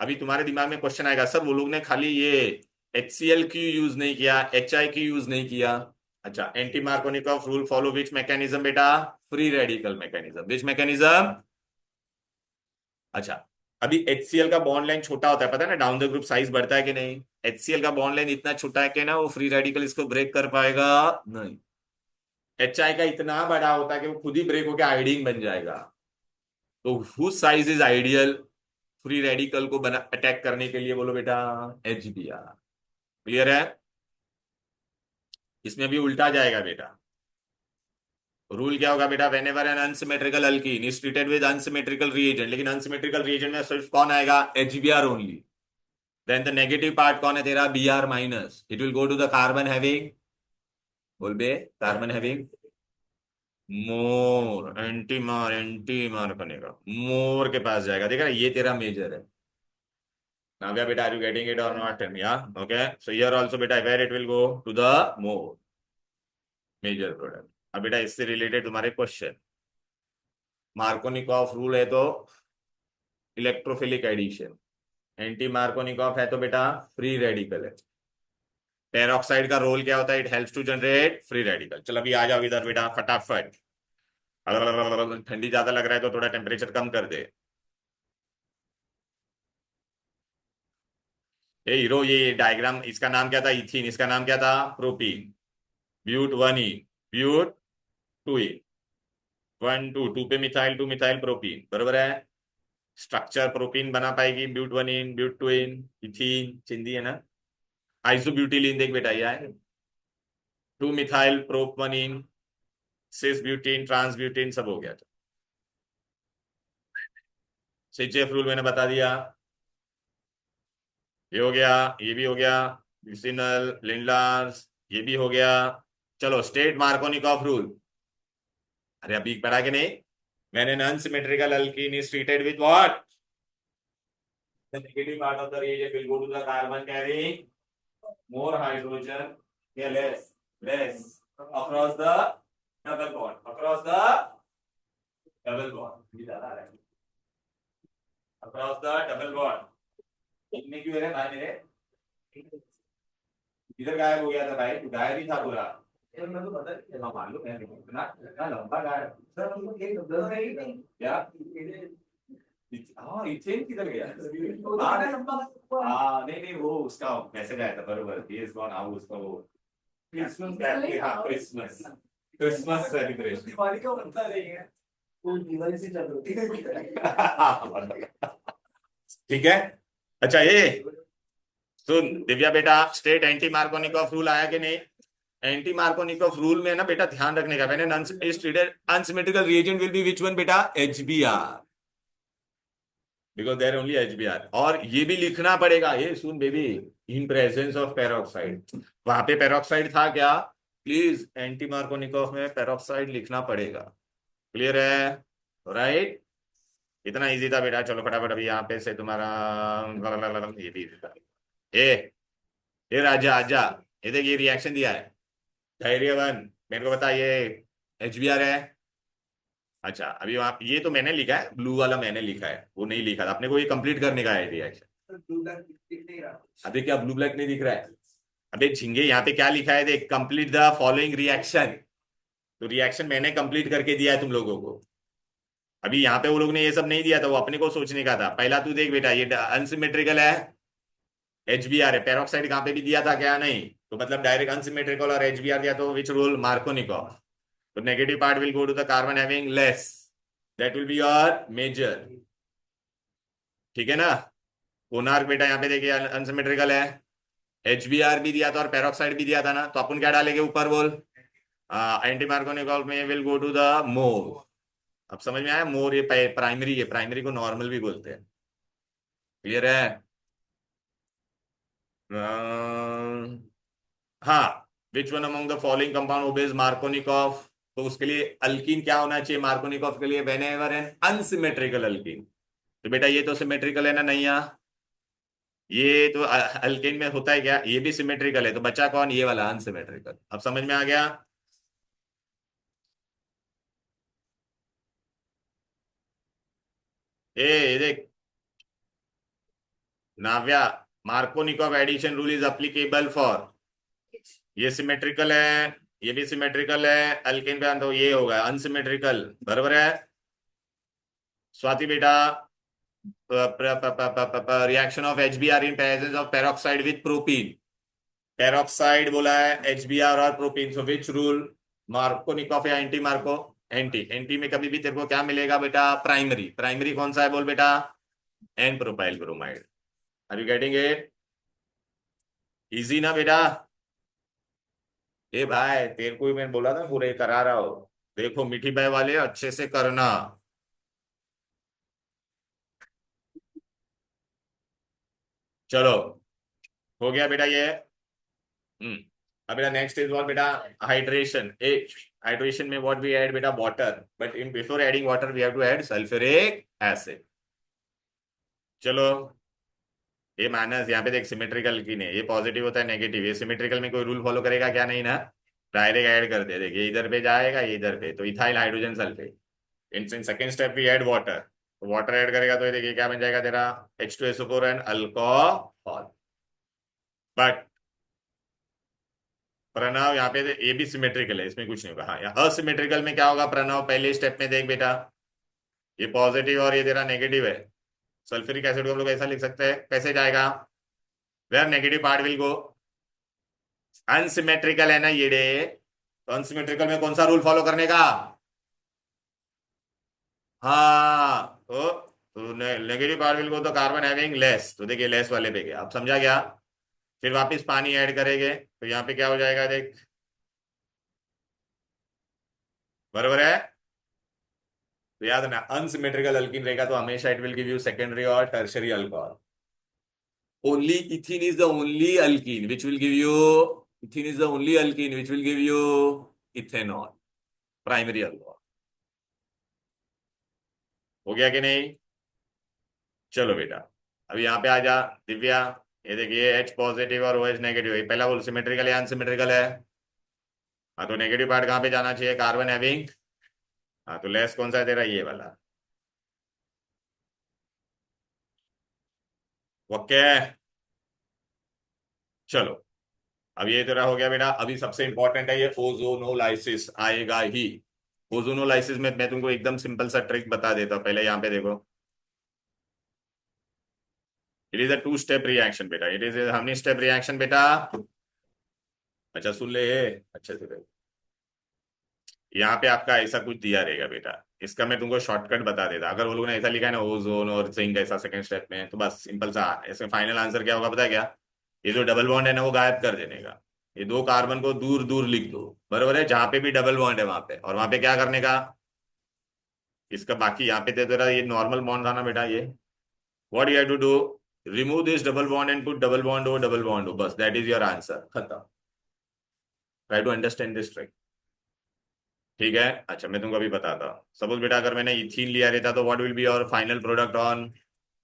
अभी तुम्हारे दिमाग में क्वेश्चन आएगा, सर वो लोग ने खाली ये HCl क्यों यूज नहीं किया, HI क्यों यूज नहीं किया। अच्छा anti Markovnikov rule follow which mechanism बेटा, free radical mechanism, which mechanism. अच्छा अभी HCl का बॉन्ड लेंथ छोटा होता है, पता है ना, डाउन द ग्रुप साइज बढ़ता है कि नहीं। HCl का बॉन्ड लेंथ इतना छोटा है कि ना वो फ्री रेडिकल इसको ब्रेक कर पाएगा नहीं। HI का इतना बड़ा होता है कि वो खुद ही ब्रेक होकर आयोडीन बन जाएगा। तो whose size is ideal free radical को बना अटैक करने के लिए, बोलो बेटा HBr। क्लियर है। इसमें भी उल्टा जाएगा बेटा। रूल क्या होगा बेटा, whenever an unsymmetrical alkene is treated with unsymmetrical reagent, लेकिन अनसिमेट्रिकल रिएजेंट में सिर्फ कौन आएगा, HBr only. Then the negative part कौन है तेरा, Br minus, it will go to the carbon having, बोल बे, कार्बन हैविंग मोर, एंटी मार बनेगा, मोर के पास जाएगा, देखा ना, ये तेरा मेजर है। Navya beta, are you getting it or not? Tell me, yeah. Okay. So here also beta, where it will go to the more major product. अब बेटा इससे रिलेटेड तुम्हारे क्वेश्चन, मार्कोनिकॉफ रूल है तो इलेक्ट्रोफिलिक एडिशन, एंटी मार्कोनिकॉफ है तो बेटा free radical है। पेरोक्साइड का रोल क्या होता है, it helps to generate free radical. चल अभी आ जाओ इधर बेटा फटाफट। ठंडी ज्यादा लग रहा है तो थोड़ा टेम्परेचर कम कर दे। ये हीरो, ये डायग्राम, इसका नाम क्या था, इथीन, इसका नाम क्या था, प्रोपीन। ब्यूट 1 ई, ब्यूट 2 ई, 1 2 2 पे मिथाइल, 2 मिथाइल प्रोपीन, बरोबर है। स्ट्रक्चर प्रोपीन बना पाएगी, ब्यूट 1 इन, ब्यूट 2 इन, इथीन चिंदी है ना। आइसोब्यूटिलीन देख बेटा, ये है 2 मिथाइल प्रोप 1 इन, सिस ब्यूटीन, ट्रांस ब्यूटीन, सब हो गया। तो सिचेफ रूल मैंने बता दिया, ये हो गया, ये भी हो गया, ल्यूसिनल लिंडलार्स, ये भी हो गया। चलो स्टेट मार्कोनिकॉफ रूल। अरे अभी पढ़ा के नहीं, मैंने non symmetrical alkyne is treated with what, the negative part of the reagent will go to the carbon carrying more hydrogen, yeah, less across the double bond, across the double bond, ये ज्यादा आ रहा है, across the double bond। इतने क्यों है भाई मेरे, इधर गायब हो गया था भाई, तू गायब ही था पूरा। मैं तो पता नहीं, हाँ मान लो मैं इतना इतना लंबा गायब सर, हमको एक दस नहीं क्या, हाँ इथेन किधर गया, हाँ नहीं नहीं वो उसका मैसेज आया था, बरोबर, ही इज गॉन आउट, उसका वो क्रिसमस कैफे, हाँ क्रिसमस, क्रिसमस सेलिब्रेशन, दिवाली का बनता नहीं है, वो दिवाली से चल रही है। ठीक है। अच्छा ये सुन दिव्या बेटा, स्टेट एंटी मार्कोनिकॉफ रूल आया कि नहीं। एंटी मार्कोनिकॉफ रूल में ना बेटा ध्यान रखने का, मैंने unsymmetrical reagent will be which one बेटा, HBr, because there only HBr। और ये भी लिखना पड़ेगा, ये सुन baby, in presence of peroxide, वहां पे पेरोक्साइड था क्या, प्लीज एंटी मार्कोनिकॉफ में पेरोक्साइड लिखना पड़ेगा। क्लियर है, राइट। इतना इजी था बेटा। चलो फटाफट अभी यहाँ पे से तुम्हारा ये भी easy था। ए ये राजा आजा, ये देख ये रिएक्शन दिया है, धैर्यवन, मेरे को बता ये HBr है। अच्छा अभी वहां ये तो मैंने लिखा है, ब्लू वाला मैंने लिखा है, वो नहीं लिखा था अपने को, ये कंप्लीट करने का है रिएक्शन। अभी क्या ब्लू ब्लैक नहीं दिख रहा है, अबे झिंगे यहाँ पे क्या लिखा है देख, कंप्लीट द फॉलोइंग रिएक्शन। तो रिएक्शन मैंने कंप्लीट करके दिया है तुम लोगों को। अभी यहाँ पे वो लोग ने ये सब नहीं दिया था, वो अपने को सोचने का था। पहला तू देख बेटा, ये अनसिमेट्रिकल है, HBr है, पेरोक्साइड कहाँ पे भी दिया था क्या, नहीं, तो मतलब डायरेक्ट अनसिमेट्रिकल और HBr दिया, तो विच रूल, मार्कोनिकॉफ। तो negative part will go to the carbon having less, that will be your major. ठीक है ना। कोनार्क बेटा यहाँ पे देखिए अनसिमेट्रिकल है, HBr भी दिया था और पेरोक्साइड भी दिया था ना, तो अपन क्या डालेंगे ऊपर बोल, एंटी मार्कोनिकॉफ में will go to the more. अब समझ में आया, मोर ये प्राइमरी है, प्राइमरी को नॉर्मल भी बोलते हैं। क्लियर है। हाँ, which one among the following compound obeys Markovnikov. तो उसके लिए अल्कीन क्या होना चाहिए मार्कोनिकॉफ के लिए, when ever an unsymmetrical alkyne. तो बेटा ये तो सिमेट्रिकल है ना, नहीं यहाँ, ये तो अल्केन में होता है क्या, ये भी सिमेट्रिकल है, तो बचा कौन, ये वाला अनसिमेट्रिकल। अब समझ में आ गया। ये देख Navya, Markovnikov addition rule is applicable for, ये सिमेट्रिकल है, ये भी सिमेट्रिकल है, अल्केन पे तो ये होगा अनसिमेट्रिकल, बराबर है। स्वाति बेटा reaction of HBr in presence of peroxide with propene. Peroxide बोला है, HBr और प्रोपीन, सो विच रूल? मार्कोनिकॉफ या एंटी मार्को? एंटी। एंटी में कभी भी तेरे को क्या मिलेगा बेटा? प्राइमरी। प्राइमरी कौन सा है बोल बेटा? N propyl bromide. Are you getting it? Easy ना बेटा? ए भाई तेरे को ही मैं बोला था पूरे करा रहा हो। देखो मीठी बाई वाले अच्छे से करना। चलो, हो गया बेटा ये। हम्म। अब बेटा नेक्स्ट इज व्हाट बेटा? हाइड्रेशन। ए हाइड्रेशन में व्हाट वी ऐड बेटा? Water, but in before adding water we have to add sulphuric acid. चलो, ये माइनस यहाँ पे देख सिमेट्रिकल की नहीं, ये पॉजिटिव होता है नेगेटिव, ये सिमेट्रिकल में कोई रूल फॉलो करेगा क्या? नहीं ना, डायरेक्ट ऐड कर दे। देखिए इधर पे जाएगा, ये इधर पे, तो ethyl hydrogen sulphate. In second step we add water, तो वाटर ऐड करेगा तो ये देखिए क्या बन जाएगा तेरा? H2SO4 and alcohol. But Pranav यहाँ पे ये भी सिमेट्रिकल है, इसमें कुछ नहीं होगा। हाँ, यहाँ असिमेट्रिकल में क्या होगा प्रणव? पहले स्टेप में देख बेटा, ये पॉजिटिव और ये तेरा नेगेटिव है। सल्फ्यूरिक एसिड को हम लोग ऐसा लिख सकते हैं, कैसे जाएगा? Where negative part will go? Unsymmetrical है ना ये डे, तो अनसिमेट्रिकल में कौन सा रूल फॉलो करने का? हाँ, तो नेगेटिव पार्ट विल गो तो कार्बन हैविंग लेस, तो देखिए लेस वाले पे गया। अब समझा गया? फिर वापस पानी ऐड करेंगे तो यहाँ पे क्या हो जाएगा देख, बरोबर है? तो याद ना, अनसिमेट्रिकल अल्कीन रहेगा तो हमेशा it will give you secondary और tertiary alcohol. Only ethene is the only alkene which will give you, ethene is the only alkene which will give you ethanol, primary alcohol. हो गया कि नहीं? चलो बेटा, अभी यहाँ पे आ जा दिव्या। ये देखिए H पॉजिटिव और OH नेगेटिव है, पहला बोल सिमेट्रिकल है अनसिमेट्रिकल है? हाँ, तो नेगेटिव पार्ट कहाँ पे जाना चाहिए? Carbon having. हाँ, तो लेस कौन सा है तेरा? ये वाला। ओके, चलो, अब ये तेरा हो गया बेटा। अभी सबसे इंपॉर्टेंट है ये ओजोनोलाइसिस आएगा ही। ओजोनोलाइसिस में मैं तुमको एकदम सिंपल सा ट्रिक बता देता हूँ, पहले यहाँ पे देखो। It is a two step reaction बेटा, it is how many step reaction बेटा? अच्छा सुन ले, अच्छे से देख। यहाँ पे आपका ऐसा कुछ दिया रहेगा बेटा, इसका मैं तुमको शॉर्टकट बता देता। अगर वो लोगों ने ऐसा लिखा है ना ओजोन और जिंक ऐसा सेकंड स्टेप में, तो बस सिंपल सा इसमें फाइनल आंसर क्या होगा पता है क्या? ये जो डबल बॉन्ड है ना वो गायब कर देने का। ये दो कार्बन को दूर दूर लिख दो, बरोबर है? जहां पे भी डबल बॉन्ड है वहां पे, और वहां पे क्या करने का? इसका बाकी यहाँ पे तेरा ये नॉर्मल बॉन्ड था ना बेटा, ये what you have to do? Remove this double bond and put double bond O double bond O, बस दैट इज योर आंसर, खत्म। Try to understand this trick, ठीक है? अच्छा मैं तुमको अभी बताता हूँ। सपोज बेटा अगर मैंने इथीन लिया रहता तो व्हाट विल बी और final product on,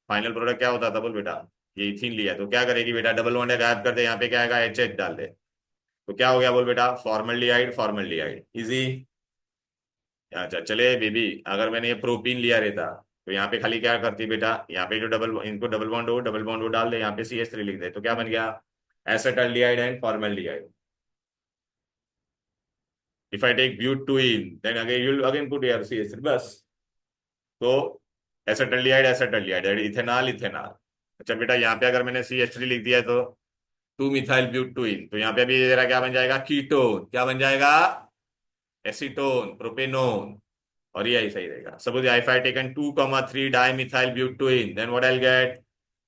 final product क्या होता था बोल बेटा? ये इथीन लिया तो क्या करेगी बेटा? डबल बॉन्ड गायब कर दे, यहाँ पे क्या आएगा? HH डाल दे, तो क्या हो गया बोल बेटा? Formaldehyde, formaldehyde, easy. अच्छा चले बेबी, अगर मैंने ये प्रोपीन लिया रहता तो यहाँ पे खाली क्या करती बेटा? यहाँ पे जो डबल, इनको डबल बॉन्ड ओ डाल दे, यहाँ पे CH3 लिख दे, तो क्या बन गया? Acetaldehyde and formaldehyde. If I take butyne then again you will again put here CH3, बस। तो एसेटल्डिहाइड एसेटल्डिहाइड, इथेनॉल इथेनॉल। अच्छा बेटा यहाँ पे अगर मैंने CH3 लिख दिया है तो टू मिथाइल ब्यूटूइन, तो यहाँ पे अभी तेरा क्या बन जाएगा? कीटोन। क्या बन जाएगा? Acetone, propanone. और ये ऐसा ही रहेगा। Suppose if I taken 2,3 di methyl butyne, then what I get?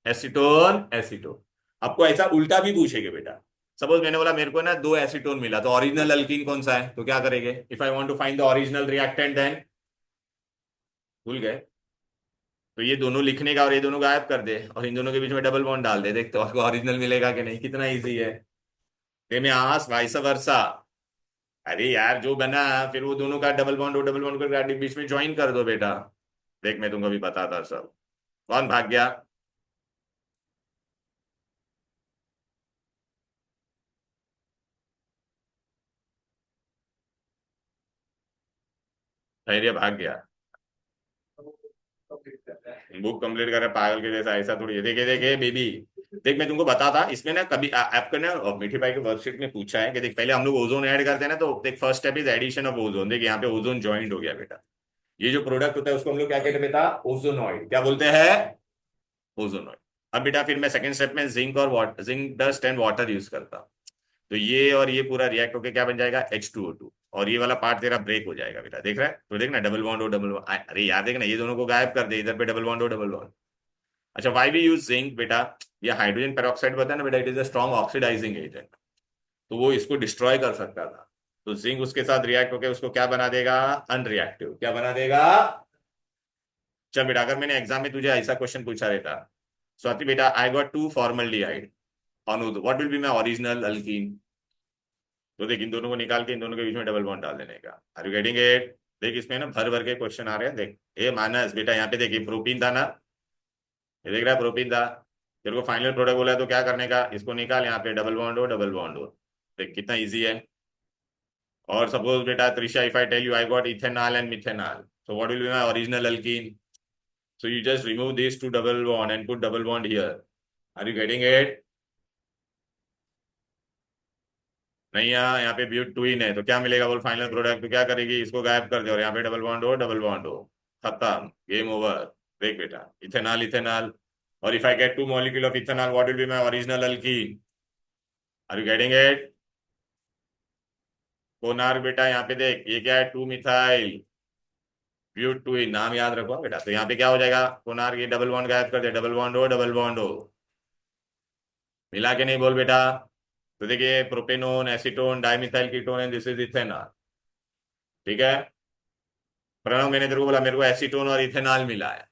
Acetone acetone. आपको ऐसा उल्टा भी पूछेगा बेटा। सपोज मैंने बोला मेरे को ना दो एसीटोन मिला, तो ओरिजिनल अल्कीन कौन सा है? तो क्या करेंगे? If I want to find the original reactant, then भूल गए? तो ये दोनों लिखने का और ये दोनों गायब कर दे और इन दोनों के बीच में डबल बॉन्ड डाल दे, देख तो आपको ओरिजिनल मिलेगा कि नहीं? कितना इजी है। दे में आस वाइस वर्सा। अरे यार जो बना, फिर वो दोनों का डबल बॉन्ड कर बीच में ज्वाइन कर दो बेटा। देख मैं तुमको अभी बताता सब। कौन भाग गया? धैर्य भाग गया। बुक कंप्लीट कर रहे पागल के जैसा, ऐसा थोड़ी है। देखे देखे बेबी, देख मैं तुमको बताता इसमें ना, कभी आपको ना मीठी भाई के वर्कशीट में पूछा है कि देख पहले हम लोग ओजोन ऐड करते हैं ना, तो देख first step is addition of ozone. देख यहाँ पे ओजोन ज्वाइंट हो गया बेटा। ये जो प्रोडक्ट होता है उसको हम लोग क्या कहते हैं बेटा? ओजोनॉइड। क्या बोलते हैं? ओजोनॉइड। अब बेटा फिर मैं सेकंड स्टेप में जिंक और water, zinc dust and water use करता हूँ। तो ये और ये पूरा रिएक्ट होके क्या बन जाएगा, H2O2, और ये वाला पार्ट तेरा ब्रेक हो जाएगा बेटा, देख रहा है, तो देखना डबल बॉन्ड हो डबल बॉन्ड, अरे यार देखना ये दोनों को गायब कर दे, इधर पे डबल बॉन्ड हो डबल बॉन्ड। अच्छा, वाई वी यूज जिंक बेटा, ये हाइड्रोजन पेरोक्साइड पता है ना बेटा, it is a strong oxidising agent, तो वो इसको डिस्ट्रॉय कर सकता था। तो जिंक उसके साथ रिएक्ट होकर उसको क्या बना देगा, अनरिएक्टिव, क्या बना देगा। चल बेटा, अगर मैंने एग्जाम में तुझे ऐसा क्वेश्चन पूछा रहता, स्वाति बेटा, I got two formaldehyde on what will be my original alkene, तो देख इन दोनों को निकाल के इन दोनों के बीच में डबल बॉन्ड डाल देने का। Are you getting it. देख इसमें ना भर भर के क्वेश्चन आ रहे हैं, देख ए मानस बेटा, यहाँ पे देखिए प्रोटीन था ना, ये देख रहा है प्रोटीन था, तेरे को फाइनल प्रोडक्ट बोला है तो क्या करने का, इसको निकाल, यहाँ पे डबल बॉन्ड हो डबल बॉन्ड हो, देख कितना इजी है। और सपोज बेटा Trisha, if I tell you I got ethanol and methanol, so what will be my original alkene, so you just remove these two double bond and put double bond here. Are you getting it? नहीं, यहाँ पे ब्यूट twin है तो क्या मिलेगा बोल final product, तो क्या करेगी, इसको गायब कर दे और यहाँ पे डबल बॉन्ड हो डबल बॉन्ड हो, खत्म, गेम ओवर। देख बेटा, इथेनॉल इथेनॉल, और if I get two molecule of ethanol what will be my original alkene. Are you getting it. Konar बेटा, यहाँ पे देख ये क्या है, टू मिथाइल ब्यूट ट्विन, नाम याद रखो बेटा, तो यहाँ पे क्या हो जाएगा, कोनार ये डबल बॉन्ड गायब कर दे, डबल बॉन्ड हो डबल बॉन्ड हो, मिला के नहीं बोल बेटा। तो देखिए propanone acetone dimethyl ketone and this is ethanol, ठीक है। प्रणव, मैंने तेरे को बोला मेरे को एसीटोन और इथेनॉल मिला है,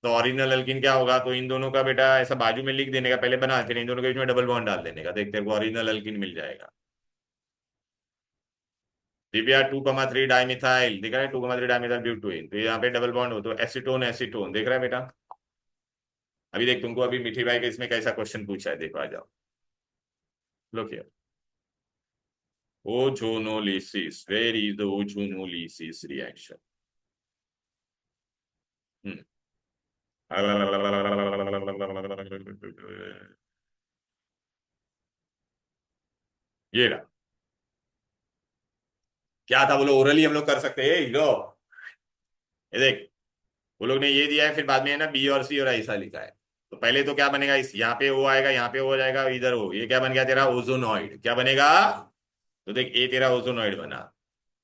तो ओरिजिनल अल्किन क्या होगा, तो इन दोनों का बेटा ऐसा बाजू में लिख देने का, पहले बना फिर इन दोनों के बीच में डबल बॉन्ड डाल देने का, देख तेरे को ओरिजिनल अल्किन मिल जाएगा। दिव्या 2,3 डाइमिथाइल दिख रहा है, 2,3 डाइमिथाइल ब्यूटेन, तो यहाँ पे डबल बॉन्ड हो तो एसीटोन एसीटोन, देख रहा है बेटा। अभी देख तुमको अभी मिठी भाई के इसमें कैसा क्वेश्चन पूछा है, देखो आ जाओ, लो here, ozonolysis, where is the ozonolysis reaction? हम्म ये रहा, क्या था बोलो, ओरली हम लोग कर सकते हैं, लो ये देख, वो लोग ने ये दिया है, फिर बाद में है ना बी और सी और ऐसा लिखा है, तो पहले तो क्या बनेगा, इस यहाँ पे वो आएगा, यहाँ पे वो जाएगा, इधर हो, ये क्या बन गया तेरा ओजोनॉइड, क्या बनेगा, तो देख ये तेरा ओजोनॉइड बना।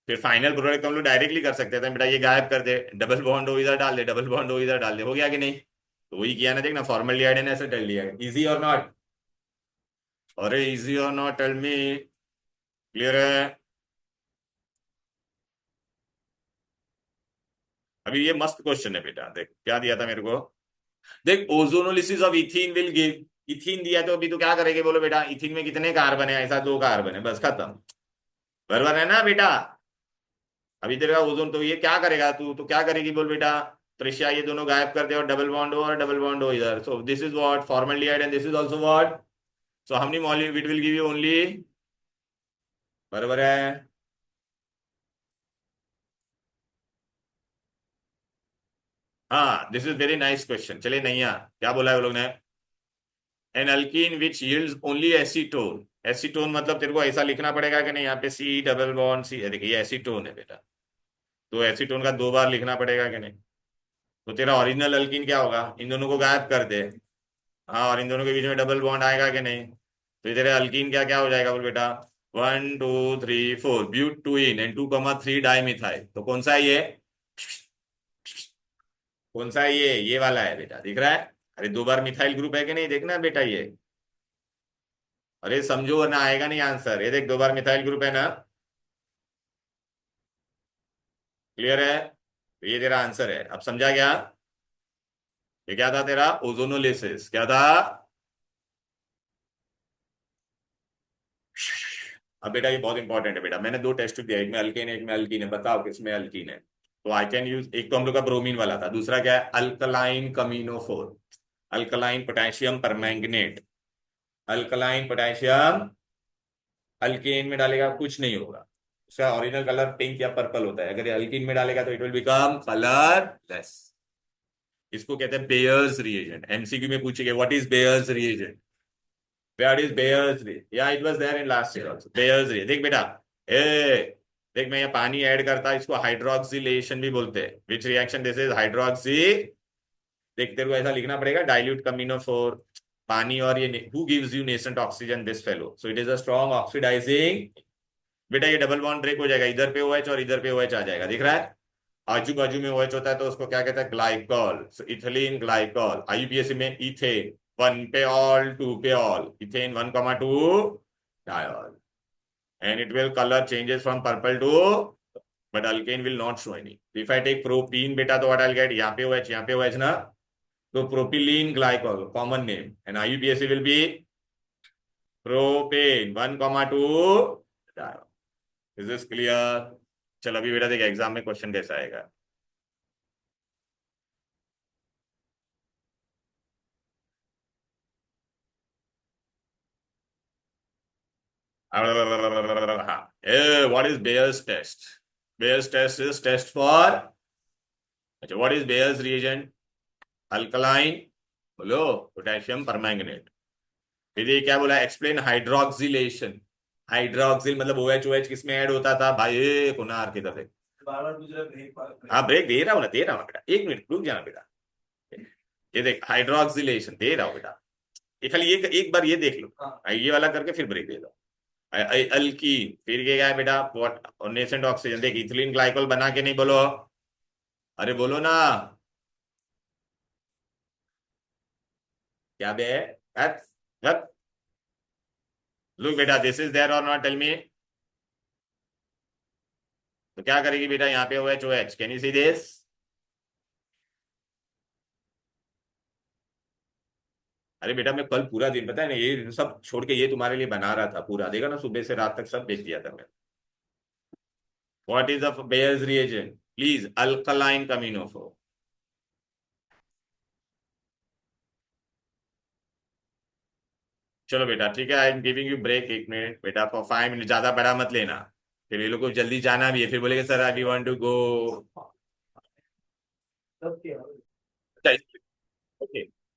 फिर फाइनल प्रोडक्ट हम लोग डायरेक्टली कर सकते थे बेटा, ये गायब कर दे, डबल बॉन्ड हो इधर डाल दे, डबल बॉन्ड हो इधर डाल दे, हो गया कि नहीं, तो वही किया ना, देख ना फॉर्मल्डिहाइड ने ऐसे कर लिया, इजी और नॉट, अरे इजी और नॉट टेल मी, क्लियर है। अभी ये मस्त क्वेश्चन है बेटा, देख क्या दिया था मेरे को, देख ozonolysis of ethene will give, ethene दिया तो अभी तो क्या करेंगे बोलो बेटा, इथीन में कितने कार्बन है, ऐसा दो कार्बन है, बस खत्म, बराबर है ना बेटा। अभी तेरे का ओजोन, तो ये क्या करेगा तू, तो क्या करेगी बोल बेटा, त्रिशिया ये दोनों गायब कर दे और डबल बॉन्ड हो और डबल बॉन्ड हो इधर, so this is what formaldehyde and this is also what, so how many molecule it will give you only, बराबर है। हाँ this is very nice question, चलिए नैया क्या बोला है वो लोग ने, an alkene which yields only acetone, acetone मतलब तेरे को ऐसा लिखना पड़ेगा कि नहीं, यहाँ पे सी डबल बॉन्ड सी, देखिए ये एसीटोन है बेटा, तो एसीटोन का दो बार लिखना पड़ेगा कि नहीं, तो तेरा ओरिजिनल अल्कीन क्या होगा, इन दोनों को गायब कर दे, हाँ, और इन दोनों के बीच में डबल बॉन्ड आएगा कि नहीं, तो तेरे अल्कीन क्या क्या हो जाएगा बोल बेटा, 1 2 3 4 but two ene and 2,3 dimethyl, तो कौन सा है ये, कौन सा है ये वाला है बेटा, दिख रहा है, अरे दो बार मिथाइल ग्रुप है कि नहीं, देखना बेटा ये, अरे समझो वरना आएगा नहीं आंसर, ये देख दो बार मिथाइल ग्रुप है ना, क्लियर है, तो ये तेरा आंसर है, अब समझा क्या, ये क्या था तेरा ओजोनोलिसिस, क्या था। अब बेटा ये बहुत इंपॉर्टेंट है बेटा, मैंने दो टेस्ट दिया, एक में अल्केन एक में अल्कीन है, बताओ किसमें अल्कीन है, तो आई कैन यूज, एक तो हम लोग का ब्रोमीन वाला था, दूसरा क्या है अल्कलाइन कमीनोफोर, alkaline potassium permanganate, alkaline potassium, alkane में डालेगा कुछ नहीं होगा, उसका ओरिजिनल कलर पिंक या पर्पल होता है, अगर ये अल्कीन में डालेगा तो इट विल बिकम कलरलेस, इसको कहते हैं बेयर्स रिएजेंट, एमसीक्यू में पूछेंगे what is Baeyer's reagent, what is Baeyer's reagent, या it was there in last year also, Baeyer's reagent, देख बेटा, ए देख मैं ये पानी ऐड करता, इसको हाइड्रोक्सिलेशन भी बोलते हैं, which reaction this is hydroxy, देख तेरे को ऐसा लिखना पड़ेगा, डाइल्यूट कम्यूनोफोर पानी और ये who gives you nascent oxygen, this fellow, so it is a strong oxidizing. बेटा ये डबल बॉन्ड ब्रेक हो जाएगा, इधर पे OH और इधर पे OH आ जाएगा, दिख रहा है? आजू बाजू में OH होता है तो उसको क्या कहते हैं, ग्लाइकॉल, सो इथिलीन ग्लाइकॉल। आईयूपीएसी में इथेन 1 पे ऑल 2 पे all, ethane 1,2 diol, and it will color changes from purple to, but alkane will not show any. If I take propene beta, तो what I'll get, यहाँ पे OH ना, तो propylene glycol common name, and IUPAC will be propane 1,2 diol. Is this clear? चल अभी बेटा देख exam में क्वेश्चन कैसा आएगा। हाँ, what is Bayer's test? Bayer's test is test for, अच्छा what is Bayer's reagent? Alkaline, बोलो, पोटेशियम परमैंगनेट। फिर ये क्या बोला, एक्सप्लेन हाइड्रोक्सिलेशन। हाइड्रोक्सिल मतलब OH OH किसमें ऐड होता था भाई, कुनार की तरफ। हाँ ब्रेक दे रहा हूँ ना, दे रहा हूँ बेटा, 1 मिनट रुक जाना बेटा। ये देख हाइड्रोक्सिलेशन दे रहा हूँ बेटा, ये खाली एक बार ये देख लो, ये वाला करके फिर ब्रेक दे दो। अल्कीन, फिर ये क्या है बेटा, नेसेंट ऑक्सीजन, देख इथिलीन ग्लाइकोल बना के नहीं, बोलो, अरे बोलो ना, क्या बे, लुक बेटा, दिस इज देयर और नॉट, टेल मी। तो क्या करेगी बेटा, यहाँ पे OH OH, can you see this? अरे बेटा मैं कल पूरा दिन, पता है ना, ये सब छोड़ के ये तुम्हारे लिए बना रहा था पूरा, देखा ना, सुबह से रात तक सब बेच दिया था मैं। What is the Baeyer's reagent, please, alkaline कम्यूनोफोर। चलो बेटा ठीक है, I am giving you break 1 minute बेटा, फॉर 5 मिनट, ज्यादा बड़ा मत लेना, फिर ये लोग को जल्दी जाना भी है, फिर बोलेगा sir I want to go. Okay,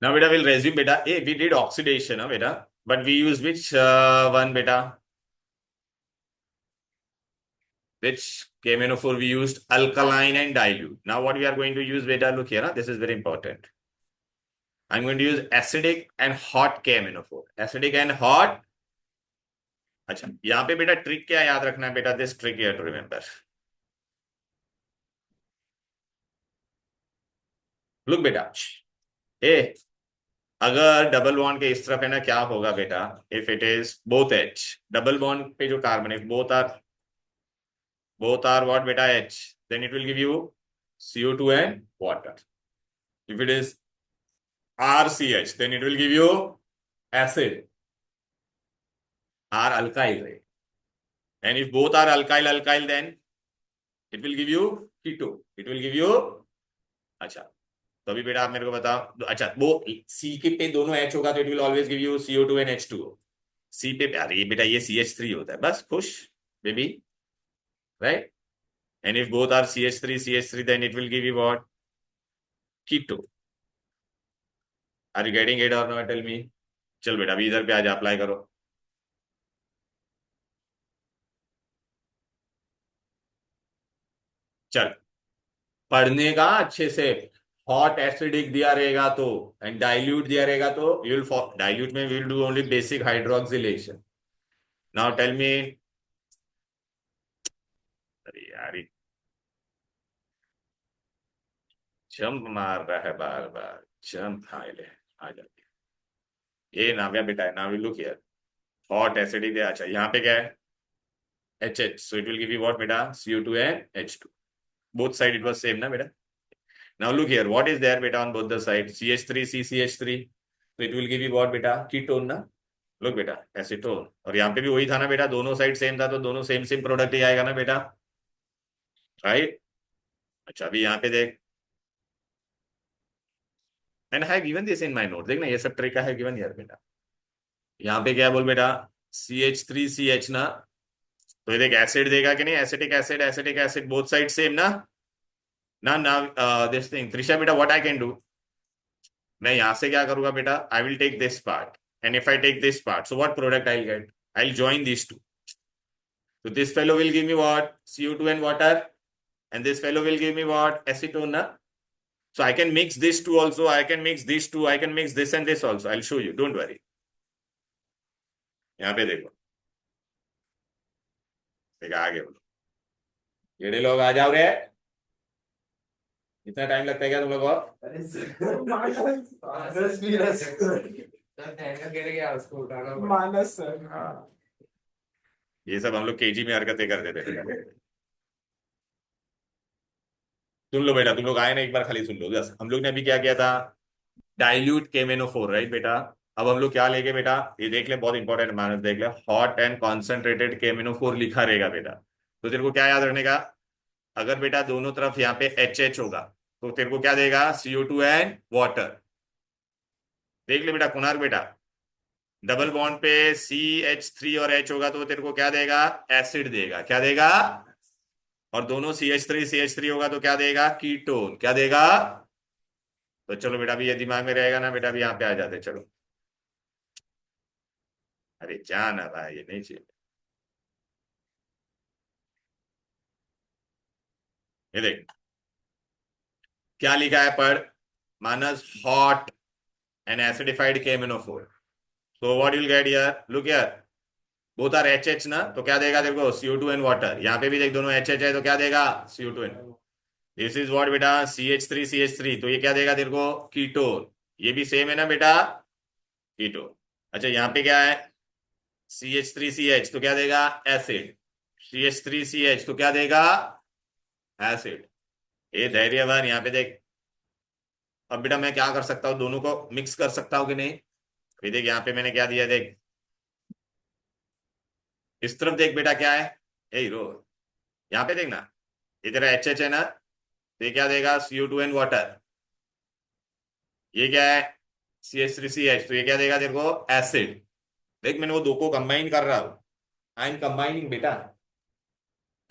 now बेटा विल रेज्यूम बेटा, ए वी डिड ऑक्सीडेशन बेटा, but we use which one बेटा, which KMNO4 we used alkaline and dilute. Now what we are going to use beta, look here, this is very important. I'm going to use acidic and hot KMNO4. Acidic and hot. अच्छा यहाँ पे बेटा trick क्या याद रखना है बेटा, this trick here to remember. Look बेटा, ए अगर डबल बॉन्ड के इस तरफ है ना, क्या होगा बेटा, if it is both H, double bond पे जो कार्बन है, both are what beta H, then it will give you CO2 and water. If it is RCH, then it will give you acid, R alkyl, right? And if both are alkyl, then it will give you keto. It will give you, अच्छा तो अभी बेटा आप मेरे को बताओ, अच्छा वो C के पे दोनों H होगा तो it will always give you CO2 and H2O. C पे, अरे बेटा ये CH3 होता है, बस खुश baby, right? And if both are CH3, then it will give you what? Keto. Are you getting it or not? Tell me. चल बेटा अभी इधर पे आज अप्लाई करो। चल पढ़ने का अच्छे से, हॉट एसिडिक दिया रहेगा तो, एंड डाइल्यूट दिया रहेगा तो यू विल, डाइल्यूट में will do only basic hydroxylation. Now tell me, अरे यार जंप मार रहा है बार बार, जंप ले आ जाती है ये नाव्या बेटा है, now look here, hot acidic दिया, अच्छा यहाँ पे क्या है, HH, so it will give you what beta, CO2 and H2, both side it was same ना बेटा। Now look here, what is there beta on both the sides, CH3 CCH3, so it will give you what beta, ketone ना, look बेटा acetone, और यहाँ पे भी वही था ना बेटा, दोनों साइड सेम था तो दोनों सेम सेम प्रोडक्ट ही आएगा ना बेटा, राइट? अच्छा अभी यहाँ पे देख, and I given this in my note, देखना ये सब ट्रिक है गिवन यार बेटा। यहाँ पे क्या बोल बेटा, CH3CH ना, तो ये देख एसिड देगा कि नहीं, acetic acid both side same ना। now this thing त्रिशा बेटा, व्हाट आई कैन डू, मैं यहां से क्या करूंगा बेटा, I will take this part, and if I take this part, so what product I will get, I will join these two, so this fellow will give me what, CO2 and water, and this fellow will give me what, acetone ना, So I can mix this two also, I can mix these two, I can mix this and this also. I'll show you, don't worry. यहाँ पे देखो, देखो आगे बोलो, ये लोग आ जाओ रे। इतना टाइम लगता है क्या तुम लोग को? मानस सर। हाँ, ये सब हम लोग केजी में हरकतें करते थे। सुन लो बेटा, तुम लोग आए ना, एक बार खाली सुन लो बस। हम लोग ने अभी क्या किया था, डाइल्यूट KMnO4, राइट बेटा। अब हम लोग क्या लेंगे बेटा, ये देख ले, बहुत इंपॉर्टेंट मानस, देख ले, हॉट एंड कॉन्सेंट्रेटेड KMnO4 लिखा रहेगा बेटा। तो तेरे को क्या याद रखने का, अगर बेटा दोनों तरफ यहाँ पे HH होगा तो तेरे को क्या देगा, CO2 एंड वाटर। देख ले बेटा कुनार बेटा, डबल बॉन्ड पे CH3 और H होगा तो तेरे को क्या देगा, एसिड देगा। क्या देगा, और दोनों CH3 होगा तो क्या देगा, कीटोन। क्या देगा। तो चलो बेटा, भी ये दिमाग में रहेगा ना बेटा, भी यहाँ पे आ जाते चलो। अरे जाना भाई, ये नहीं चाहिए। ये देख क्या लिखा है, पढ़। Minus hot and acidified KMnO4। So what you'll get here? Look here. Both are HH ना, तो क्या देगा तेरे को, CO2 एंड वाटर। यहाँ पे भी देख, दोनों HH है तो क्या देगा, CO2 and. This is what बेटा, CH3 तो ये क्या देगा तेरे को, कीटोन। ये भी सेम है ना बेटा, कीटोन। अच्छा यहाँ पे क्या है, CH3CH तो क्या देगा, एसिड। CH3CH तो क्या देगा, एसिड। ये धैर्यवान, यहाँ पे देख। अब बेटा मैं क्या कर सकता हूँ, दोनों को मिक्स कर सकता हूँ कि नहीं। ये देख, यहाँ पे मैंने क्या दिया, देख इस तरफ देख बेटा, क्या है, ए रो, यहाँ पे देखना, ये तेरा HH है ना, तो ये क्या देगा, CO2 एंड वाटर। ये क्या है, CH3CH तो ये क्या देगा तेरे को, एसिड। देख मैंने वो दो को कंबाइन कर रहा हूँ, आई एम कंबाइनिंग बेटा।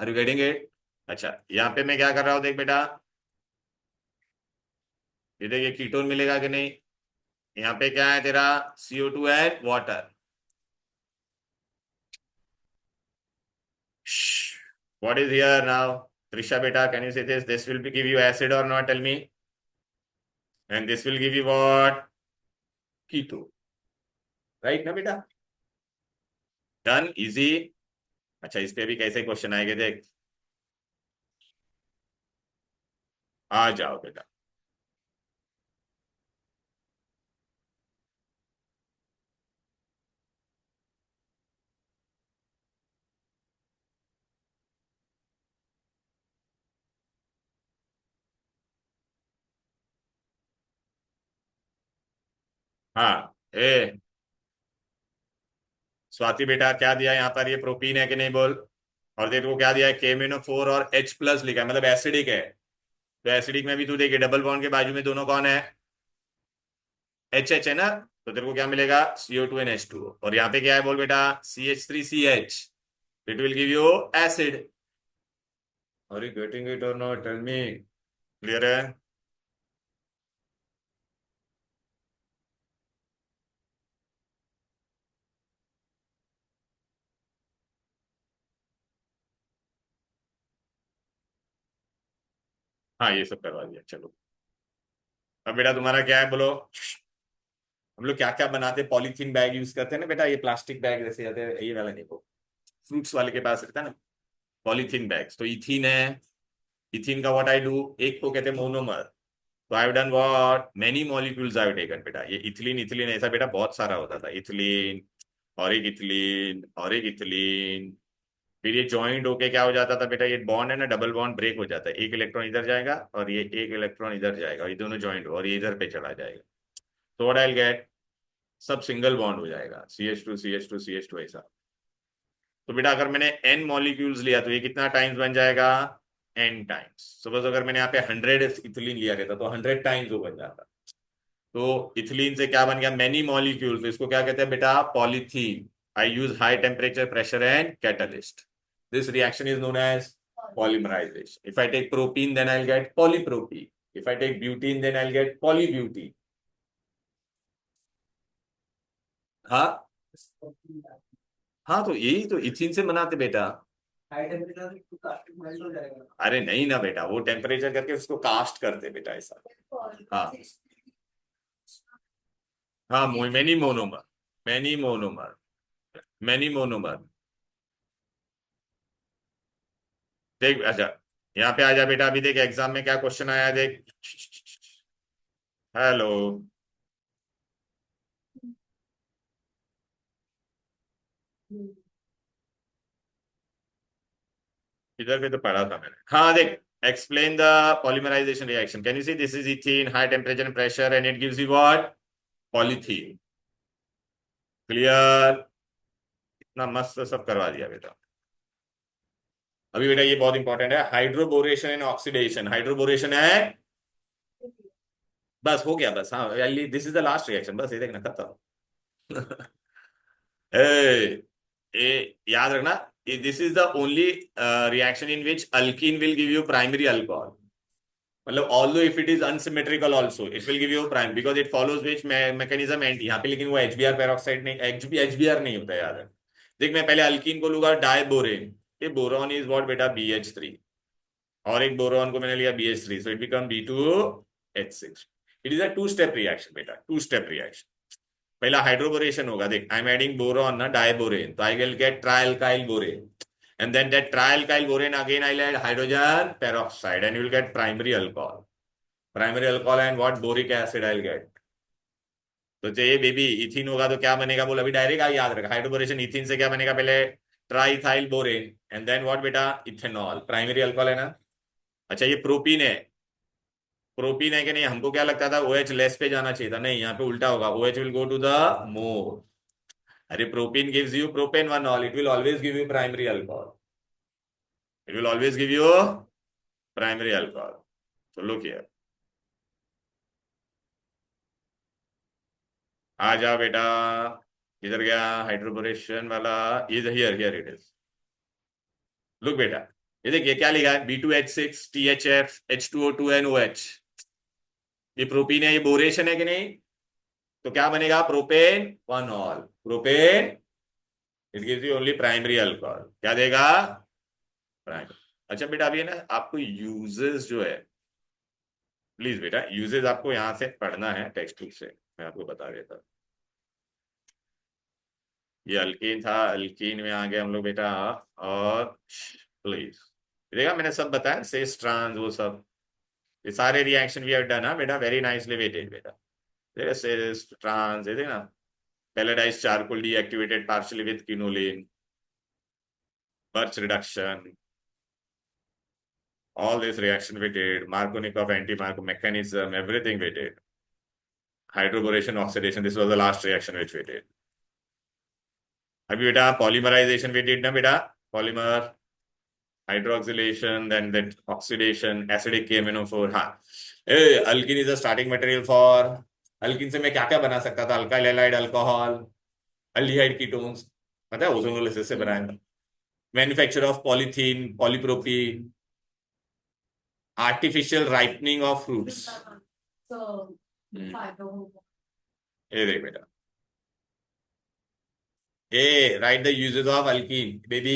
Are you getting it. अच्छा यहाँ पे मैं क्या कर रहा हूँ, देख बेटा, ये देख, ये कीटोन मिलेगा कि नहीं। यहाँ पे क्या है तेरा, CO2 and water. What is here now? Trisha beta, can you say this? This will be give you acid or not? Tell me. And this will give you what? Keto. Right ना बेटा? Done, easy. अच्छा इस पे भी कैसे question आएंगे देख, आ जाओ बेटा। हाँ ए स्वाति बेटा, क्या दिया यहाँ पर, ये प्रोटीन है कि नहीं बोल। और तेरे को क्या दिया है, KMnO4 और H+ लिखा है, मतलब एसिडिक है। तो एसिडिक में भी तू देखिए, डबल बॉन्ड के बाजू में दोनों कौन है, HH है ना, तो तेरे को क्या मिलेगा, CO2 एंड H2। और यहाँ पे क्या है बोल बेटा, CH3CH, it will give you acid. Are you getting it or not, tell me. Clear है। हाँ ये सब करवा दिया, चलो। अब बेटा तुम्हारा क्या है बोलो। हम लोग क्या क्या बनाते हैं, पॉलीथीन बैग यूज करते हैं ना बेटा, ये प्लास्टिक बैग जैसे जाते हैं, ये वाला नहीं, वो फ्रूट्स वाले के पास रहता है ना, पॉलीथीन बैग्स। तो इथीन है, इथीन का व्हाट आई डू, एक को कहते हैं मोनोमर। तो I have done what, many molecules I have taken बेटा। ये इथिलीन, इथिलीन ऐसा बेटा बहुत सारा होता था, इथिलीन और एक इथिलीन और एक इथिलीन। फिर ये ज्वाइंट होके क्या हो जाता था बेटा, ये बॉन्ड है ना, डबल बॉन्ड ब्रेक हो जाता है, एक इलेक्ट्रॉन इधर जाएगा और ये एक इलेक्ट्रॉन इधर जाएगा, ये दोनों ज्वाइंट और ये इधर पे चला जाएगा। तो व्हाट आई विल गेट, सब सिंगल बॉन्ड हो जाएगा, CH2 ऐसा। तो बेटा अगर मैंने n मॉलिक्यूल्स लिया तो ये कितना टाइम्स बन जाएगा, n टाइम्स। सपोज अगर मैंने यहाँ पे 100 इथिलीन लिया रहता तो 100 टाइम्स वो बन जाता। तो इथिलीन से क्या बन गया, मेनी मॉलिक्यूल्स, तो इसको क्या कहते हैं बेटा, polythene. I use high temperature, pressure and catalyst. This reaction is known as polymerization. If I take propene, then I'll get polypropene. If I take butene, then I'll get polybutene. हाँ हाँ, तो यही तो इथिन से बनाते बेटा। हाई टेम्परेचर मेल्ट हो जाएगा। अरे नहीं ना बेटा, वो टेम्परेचर करके उसको कास्ट करते बेटा ऐसा। हाँ हाँ, many monomer, many monomer, many monomer. देख अच्छा, यहाँ पे आ जा बेटा, अभी देख एग्जाम में क्या क्वेश्चन आया देख। हेलो, इधर पे तो पढ़ा था मैंने। हाँ देख, explain the polymerization reaction, can you see this is ethene, high temperature and pressure and it gives you what, polythene. Clear? इतना मस्त सब करवा दिया बेटा। अभी बेटा ये बहुत इंपॉर्टेंट है, हाइड्रोबोरेशन एंड ऑक्सीडेशन। हाइड्रोबोरेशन है, बस हो गया बस। हाँ, this is the last reaction, बस ये देखना खत्म। ए, याद रखना, this is the only reaction in which alkene will give you primary alcohol. मतलब although if it is unsymmetrical also it will give you prime, because it follows which mechanism and यहाँ पे, लेकिन वो एचबीआर पेरोक्साइड नहीं, HBR नहीं होता यार। देख मैं पहले अल्कीन को लूंगा डाइबोरेन, ये बोरॉन इज व्हाट बेटा, BH3, और एक बोरॉन को मैंने लिया BH3, so it become B2H6। It is a two step reaction बेटा, टू स्टेप रिएक्शन। पहला हाइड्रोबोरेशन होगा, देख आई एम एडिंग बोरॉन ना डाइबोरेन, तो I will get trialkyl borane, and then that trialkyl borane again I'll add hydrogen peroxide and you will get primary alcohol, and what, boric acid I'll get। तो चाहिए baby इथिन होगा तो क्या बनेगा बोल, अभी डायरेक्ट याद रखा, हाइड्रोबोरेशन इथिन से क्या बनेगा, पहले triethyl borane and then what बेटा, इथेनॉल, प्राइमरी अल्कोहल है ना। अच्छा ये प्रोपीन है, प्रोपीन है कि नहीं, हमको क्या लगता था OH लेस पे जाना चाहिए था, नहीं यहाँ पे उल्टा होगा, OH will go to the more. अरे propene gives you propan one ol, it will always give you primary alcohol, it will always give you primary alcohol। So look here, आ जाओ बेटा, इधर गया हाइड्रोबोरेशन वाला, is here, here it is. Look बेटा, ये देखिए क्या लिखा है, B2H6 THF H2O2 NOH, ये प्रोपीन है, ये बोरेशन है कि नहीं, तो क्या बनेगा, propane one all, propane, it gives you only primary alcohol, क्या देगा, प्राइमरी। अच्छा बेटा अभी है ना आपको यूजेस जो है, प्लीज बेटा यूजेस आपको यहां से पढ़ना है टेक्स्ट बुक से, मैं आपको बता देता हूँ। ये अल्कीन था, अल्कीन में आ गए हम लोग बेटा, और प्लीज देखा मैंने सब बताया, सेस ट्रांस वो सब, ये सारे रिएक्शन वी हैव डन है बेटा, वेरी नाइसली वेटेड बेटा। देखा सेस ट्रांस, ये देखना, palladised charcoal deactivated partially with quinoline, Birch reduction, all this reaction we did, Markovnikov anti-Markov mechanism, everything we did. Hydroboration oxidation, this was the last reaction which we did। अभी बेटा polymerisation भी did ना बेटा, polymer hydroxylation, then that oxidation, acidic KMnO4। हाँ, alkene is the starting material for, alkene से मैं क्या क्या बना सकता था, alkyl halide alcohol, aldehyde ketones, पता है ओजोनोलिसिस से बनाया था, manufacture of polythene, polypropene, artificial ripening of fruits. ये देख बेटा, write the uses of alkene baby,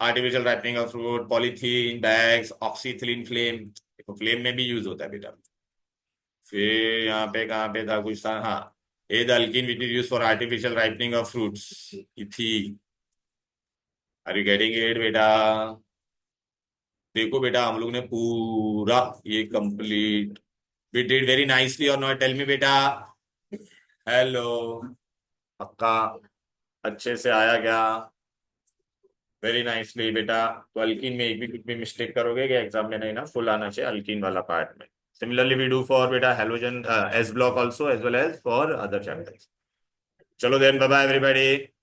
artificial ripening of fruit, polythene bags, oxyethylene flame, देखो फ्लेम में भी यूज होता है बेटा। फिर यहाँ पे कहाँ पे था कुछ था, हाँ, the alkene which is used for artificial ripening of fruits, ethene. Are you getting it बेटा? देखो बेटा हम लोग ने पूरा ये complete, we did very nicely or not, tell me बेटा, हेलो, पक्का अच्छे से आया क्या? वेरी नाइसली बेटा। तो अल्कीन में एक भी कुछ भी मिस्टेक करोगे कि एग्जाम में नहीं ना, फुल आना चाहिए अल्कीन वाला पार्ट में। सिमिलरली वी डू फॉर बेटा halogen, s block also as well as for other chapters. चलो देन बाय बाय एवरीबॉडी।